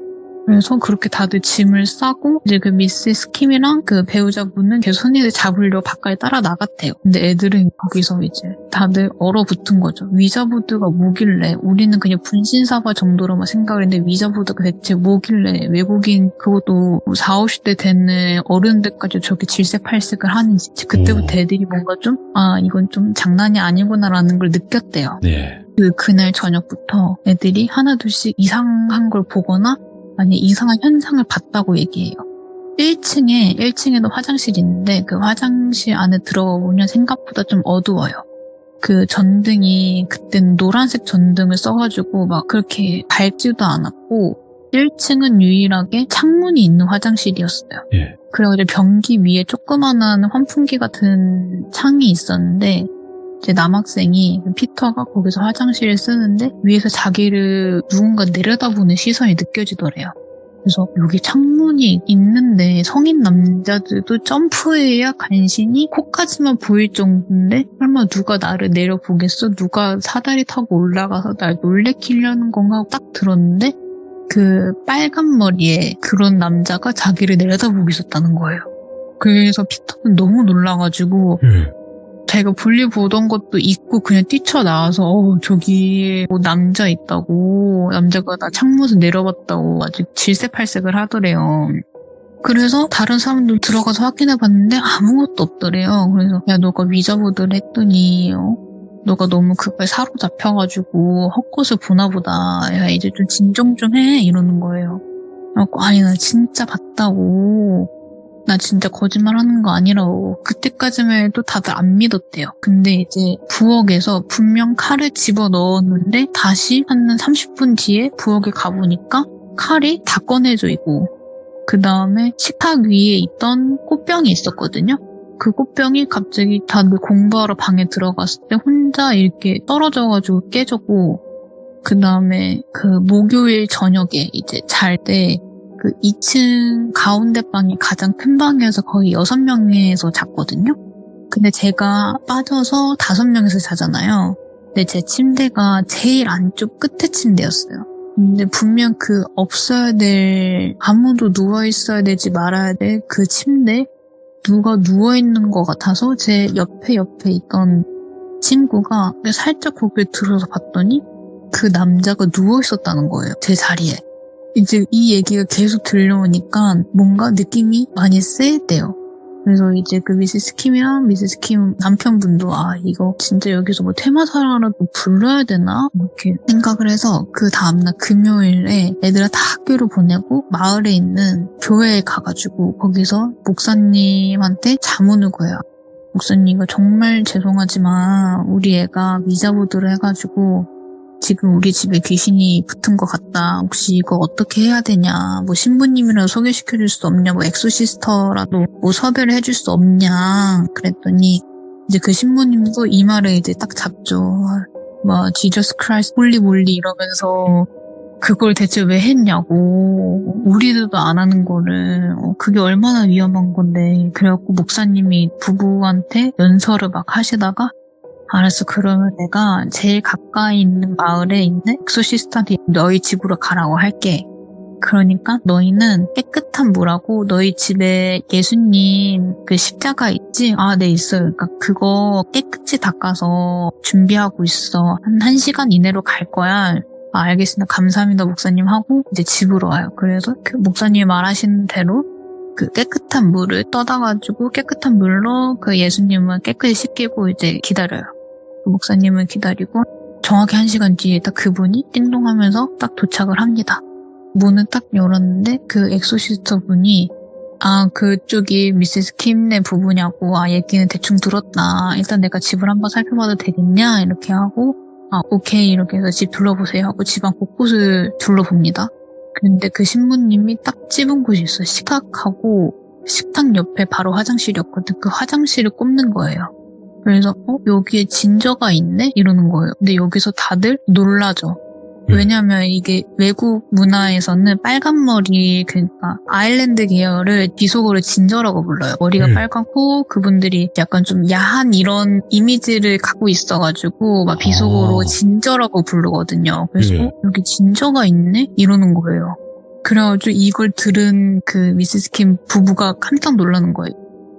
그래서 그렇게 다들 짐을 싸고 이제 그 미세스 킴이랑 그 배우자분은 계속 선생님들 잡으려고 바깥에 따라 나갔대요. 근데 애들은 거기서 이제 다들 얼어붙은 거죠. 위자보드가 뭐길래 우리는 그냥 분신사바 정도로만 생각을 했는데 위자보드가 대체 뭐길래 외국인 그것도 40, 50대 되는 어른들까지 저렇게 질색팔색을 하는지 그때부터 애들이 뭔가 좀 이건 좀 장난이 아니구나라는 걸 느꼈대요. 네. 그날 저녁부터 애들이 하나둘씩 이상한 걸 보거나 아니 이상한 현상을 봤다고 얘기해요. 1층에도 화장실이 있는데 그 화장실 안에 들어가 보면 생각보다 좀 어두워요. 그 전등이 그때는 노란색 전등을 써가지고 막 그렇게 밝지도 않았고 1층은 유일하게 창문이 있는 화장실이었어요. 예. 그래가지고 변기 위에 조그만한 환풍기 같은 창이 있었는데 이제 남학생이 피터가 거기서 화장실을 쓰는데 위에서 자기를 누군가 내려다보는 시선이 느껴지더래요. 그래서 여기 창문이 있는데 성인 남자들도 점프해야 간신히 코까지만 보일 정도인데 설마 누가 나를 내려보겠어? 누가 사다리 타고 올라가서 날 놀래키려는 건가 하고 딱 들었는데 그 빨간 머리에 그런 남자가 자기를 내려다보고 있었다는 거예요. 그래서 피터는 너무 놀라가지고 자기가 볼일 보던 것도 잊고 그냥 뛰쳐나와서 저기 뭐 남자 있다고 남자가 나 창문에서 내려봤다고 아직 질색팔색을 하더래요. 그래서 다른 사람들 들어가서 확인해봤는데 아무것도 없더래요. 그래서 야 너가 위자보드를 했더니 너가 너무 그거에 사로잡혀가지고 헛것을 보나 보다. 야 이제 좀 진정 좀 해 이러는 거예요. 아니 나 진짜 봤다고. 나 진짜 거짓말하는 거 아니라고. 그때까지만 해도 다들 안 믿었대요. 근데 이제 부엌에서 분명 칼을 집어넣었는데 다시 한 30분 뒤에 부엌에 가보니까 칼이 다 꺼내져 있고 그 다음에 식탁 위에 있던 꽃병이 있었거든요. 그 꽃병이 갑자기 다들 공부하러 방에 들어갔을 때 혼자 이렇게 떨어져가지고 깨졌고 그 다음에 그 목요일 저녁에 이제 잘 때 그 2층 가운데 방이 가장 큰 방이어서 거의 6명에서 잤거든요. 근데 제가 빠져서 5명에서 자잖아요. 근데 제 침대가 제일 안쪽 끝에 침대였어요. 근데 분명 그 없어야 될 아무도 누워있어야 되지 말아야 될 그 침대 누가 누워있는 것 같아서 제 옆에 있던 친구가 살짝 고개를 들어서 봤더니 그 남자가 누워있었다는 거예요. 제 자리에. 이제 이 얘기가 계속 들려오니까 뭔가 느낌이 많이 세대요. 그래서 이제 그 미세스 킴이랑 미세스 킴 남편분도 이거 진짜 여기서 뭐 테마사랑이라도 불러야 되나? 이렇게 생각을 해서 그 다음날 금요일에 애들을 다 학교를 보내고 마을에 있는 교회에 가가지고 거기서 목사님한테 자문을 구해요. 목사님 이거 정말 죄송하지만 우리 애가 미자보드를 해가지고 지금 우리 집에 귀신이 붙은 것 같다. 혹시 이거 어떻게 해야 되냐. 뭐 신부님이라도 소개시켜줄 수 없냐. 뭐 엑소시스터라도 뭐 섭외를 해줄 수 없냐. 그랬더니 이제 그 신부님도 이 말을 이제 딱 잡죠. 뭐 지저스 크라이스트 홀리 몰리 이러면서 그걸 대체 왜 했냐고. 우리들도 안 하는 거를. 그게 얼마나 위험한 건데. 그래갖고 목사님이 부부한테 연설을 막 하시다가 알았어. 그러면 내가 제일 가까이 있는 마을에 있는 엑소시스트한테 너희 집으로 가라고 할게. 그러니까 너희는 깨끗한 물하고 너희 집에 예수님 그 십자가 있지? 네 있어요. 그러니까 그거 깨끗이 닦아서 준비하고 있어. 한 1시간 이내로 갈 거야. 알겠습니다. 감사합니다. 목사님 하고 이제 집으로 와요. 그래서 그 목사님이 말하신 대로 그 깨끗한 물을 떠다가지고 깨끗한 물로 그 예수님은 깨끗이 씻기고 이제 기다려요. 그 목사님을 기다리고 정확히 1시간 뒤에 딱 그분이 띵동하면서 딱 도착을 합니다. 문을 딱 열었는데 그 엑소시스터 분이 그쪽이 미세스 킴네 부부냐고 얘기는 대충 들었다. 일단 내가 집을 한번 살펴봐도 되겠냐 이렇게 하고 오케이 이렇게 해서 집 둘러보세요 하고 집안 곳곳을 둘러봅니다. 근데 그 신부님이 딱 집은 곳이 있어요. 식탁하고 식탁 옆에 바로 화장실이었거든. 그 화장실을 꼽는 거예요. 그래서 여기에 진저가 있네? 이러는 거예요. 근데 여기서 다들 놀라죠. 왜냐면 이게 외국 문화에서는 빨간 머리, 그러니까 아일랜드 계열을 비속어로 진저라고 불러요. 머리가 빨갛고 그분들이 약간 좀 야한 이런 이미지를 갖고 있어가지고 막 비속어로 진저라고 부르거든요. 그래서 여기 진저가 있네? 이러는 거예요. 그래가지고 이걸 들은 그 미세스 킴 부부가 깜짝 놀라는 거예요.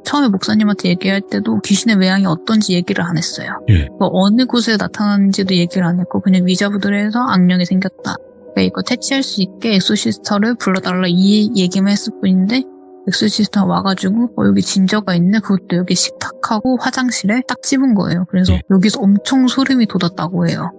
처음에 목사님한테 얘기할 때도 귀신의 외향이 어떤지 얘기를 안 했어요. 뭐 어느 곳에 나타나는지도 얘기를 안 했고 그냥 위자부들에서 악령이 생겼다. 그러니까 이거 퇴치할 수 있게 엑소시스터를 불러달라 이 얘기만 했을 뿐인데 엑소시스터가 와가지고 여기 진저가 있네. 그것도 여기 식탁하고 화장실에 딱 집은 거예요. 그래서 여기서 엄청 소름이 돋았다고 해요.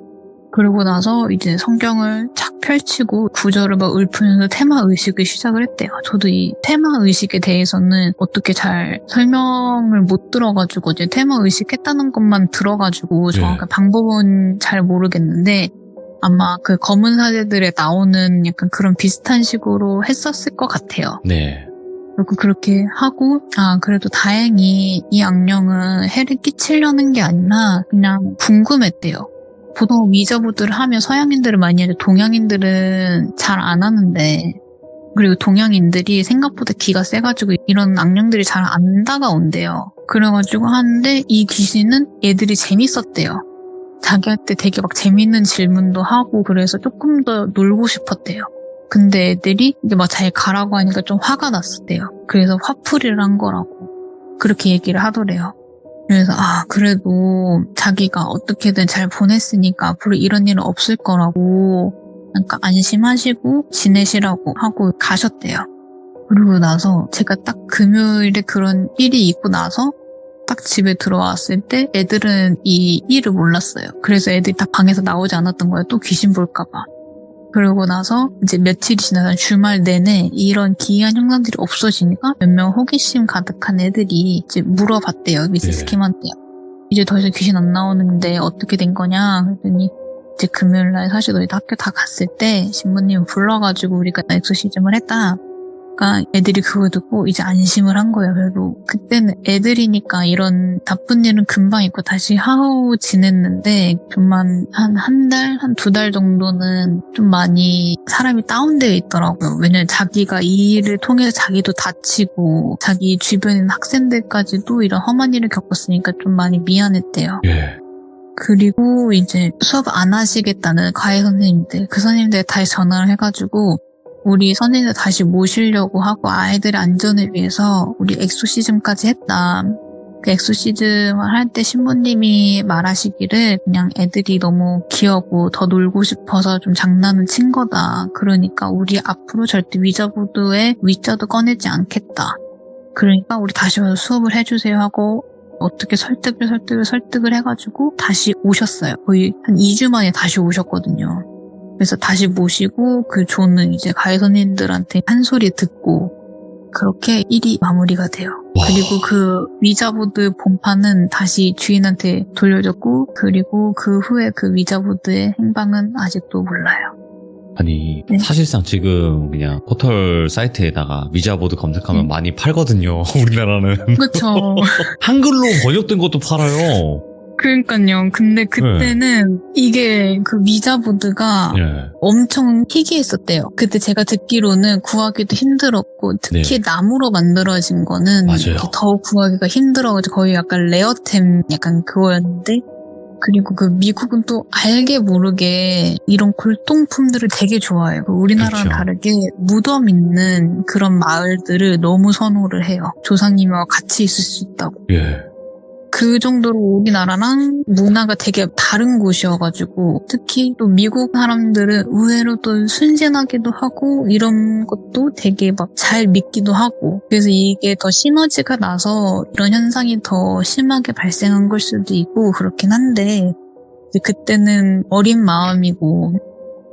그러고 나서 이제 성경을 착 펼치고 구절을 막 읊으면서 테마 의식을 시작을 했대요. 저도 이 테마 의식에 대해서는 어떻게 잘 설명을 못 들어가지고 이제 테마 의식 했다는 것만 들어가지고 정확한 방법은 잘 모르겠는데 아마 그 검은 사제들에 나오는 약간 그런 비슷한 식으로 했었을 것 같아요. 네. 그리고 그렇게 하고 그래도 다행히 이 악령은 해를 끼치려는 게 아니라 그냥 궁금했대요. 보통 위저보드를 하면 서양인들은 많이 하죠. 동양인들은 잘 안 하는데 그리고 동양인들이 생각보다 기가 세가지고 이런 악령들이 잘 안 다가온대요. 그래가지고 하는데 이 귀신은 애들이 재밌었대요. 자기한테 되게 막 재밌는 질문도 하고 그래서 조금 더 놀고 싶었대요. 근데 애들이 이게 막 잘 가라고 하니까 좀 화가 났었대요. 그래서 화풀이를 한 거라고 그렇게 얘기를 하더래요. 그래서 그래도 자기가 어떻게든 잘 보냈으니까 앞으로 이런 일은 없을 거라고 그러니까 안심하시고 지내시라고 하고 가셨대요. 그러고 나서 제가 딱 금요일에 그런 일이 있고 나서 딱 집에 들어왔을 때 애들은 이 일을 몰랐어요. 그래서 애들이 다 방에서 나오지 않았던 거예요. 또 귀신 볼까 봐. 그러고 나서 이제 며칠이 지나서 주말 내내 이런 기이한 현상들이 없어지니까 몇 명 호기심 가득한 애들이 이제 물어봤대요. 미세스 킴한테요. 이제 더 이상 귀신 안 나오는데 어떻게 된 거냐? 그랬더니 이제 금요일날 사실 너희 학교 다 갔을 때 신부님 불러가지고 우리가 엑소시즘을 했다. 그러니까 애들이 그거 듣고 이제 안심을 한 거예요. 그래도 그때는 애들이니까 이런 나쁜 일은 금방 있고 다시 하고 지냈는데 좀만 한 달, 한 2달 정도는 좀 많이 사람이 다운되어 있더라고요. 왜냐면 자기가 이 일을 통해서 자기도 다치고 자기 주변인 학생들까지도 이런 험한 일을 겪었으니까 좀 많이 미안했대요. 그리고 이제 수업 안 하시겠다는 과외 선생님들, 그 선생님들 다시 전화를 해가지고 우리 선생님들 다시 모시려고 하고 아이들의 안전을 위해서 우리 엑소시즘까지 했다. 그 엑소시즘을 할 때 신부님이 말하시기를 그냥 애들이 너무 귀여고 더 놀고 싶어서 좀 장난을 친 거다. 그러니까 우리 앞으로 절대 위자보드에 위자도 꺼내지 않겠다. 그러니까 우리 다시 와서 수업을 해주세요 하고 어떻게 설득을 해가지고 다시 오셨어요. 거의 한 2주 만에 다시 오셨거든요. 그래서 다시 모시고 그 조는 이제 가해선님들한테 한 소리 듣고 그렇게 일이 마무리가 돼요. 와. 그리고 그 위자보드 본판은 다시 주인한테 돌려줬고 그리고 그 후에 그 위자보드의 행방은 아직도 몰라요. 아니 네. 사실상 지금 그냥 포털 사이트에다가 위자보드 검색하면 네. 많이 팔거든요. 우리나라는 그쵸. 한글로 번역된 것도 팔아요. 그러니까요. 근데 그때는 이게 그 위자보드가 예. 엄청 희귀했었대요. 그때 제가 듣기로는 구하기도 힘들었고 특히 나무로 만들어진 거는 맞아요. 이렇게 더 구하기가 힘들어가지고 거의 약간 레어템 약간 그거였는데 그리고 그 미국은 또 알게 모르게 이런 골동품들을 되게 좋아해요. 우리나라랑 그렇죠. 다르게 무덤 있는 그런 마을들을 너무 선호를 해요. 조상님과 같이 있을 수 있다고. 예. 그 정도로 우리나라랑 문화가 되게 다른 곳이어가지고 특히 또 미국 사람들은 의외로 또 순진하기도 하고 이런 것도 되게 막 잘 믿기도 하고 그래서 이게 더 시너지가 나서 이런 현상이 더 심하게 발생한 걸 수도 있고 그렇긴 한데 이제 그때는 어린 마음이고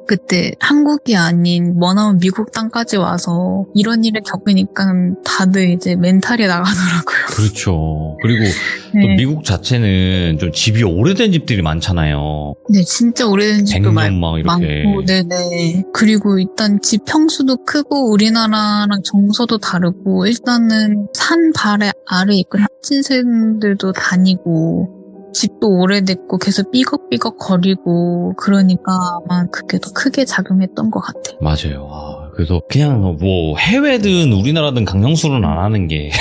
그때 한국이 아닌 머나먼 미국 땅까지 와서 이런 일을 겪으니까 다들 이제 멘탈이 나가더라고요. 그렇죠. 그리고 또 네. 미국 자체는 좀 집이 오래된 집들이 많잖아요. 네, 진짜 오래된 집도 100년 막 이렇게. 많고, 네네. 그리고 일단 집 평수도 크고 우리나라랑 정서도 다르고 일단은 산 아래 있고 현지인들도 다니고 집도 오래됐고 계속 삐걱삐걱 거리고 그러니까 아마 그게 더 크게 작용했던 것 같아요. 맞아요. 아, 그래서 그냥 뭐 해외든 우리나라든 강령술은 안 하는 게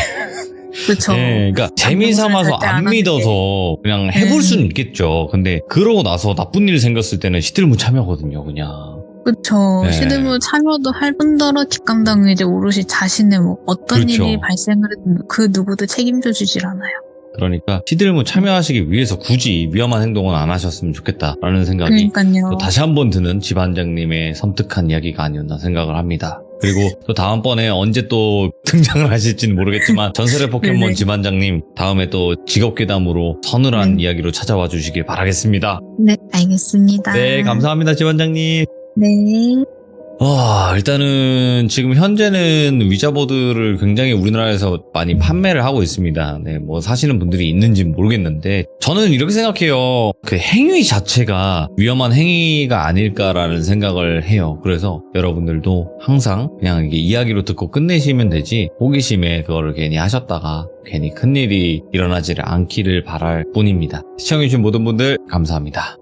그렇죠. 네, 그러니까 재미삼아서 절대 안 안 하는데. 믿어서 그냥 해볼 수는 있겠죠. 근데 그러고 나서 나쁜 일 생겼을 때는 시들무 참여거든요, 그냥. 그렇죠. 네. 시드물 참여도 할 뿐더러 뒷감당은 이제 오롯이 자신의 뭐 어떤 그렇죠. 일이 발생을 해도 그 누구도 책임져 주질 않아요. 그러니까 시들무 참여하시기 위해서 굳이 위험한 행동은 안 하셨으면 좋겠다라는 생각이 그러니까요. 또 다시 한번 드는 지반장님의 섬뜩한 이야기가 아니었나 생각을 합니다. 그리고 또 다음번에 언제 또 등장을 하실지는 모르겠지만 전설의 포켓몬 네네. 지반장님 다음에 또 직업괴담으로 서늘한 이야기로 찾아와 주시길 바라겠습니다. 네, 알겠습니다. 네, 감사합니다 지반장님. 네. 일단은 지금 현재는 위자보드를 굉장히 우리나라에서 많이 판매를 하고 있습니다. 네, 뭐 사시는 분들이 있는지는 모르겠는데 저는 이렇게 생각해요. 그 행위 자체가 위험한 행위가 아닐까라는 생각을 해요. 그래서 여러분들도 항상 그냥 이게 이야기로 듣고 끝내시면 되지 호기심에 그거를 괜히 하셨다가 괜히 큰일이 일어나지를 않기를 바랄 뿐입니다. 시청해주신 모든 분들 감사합니다.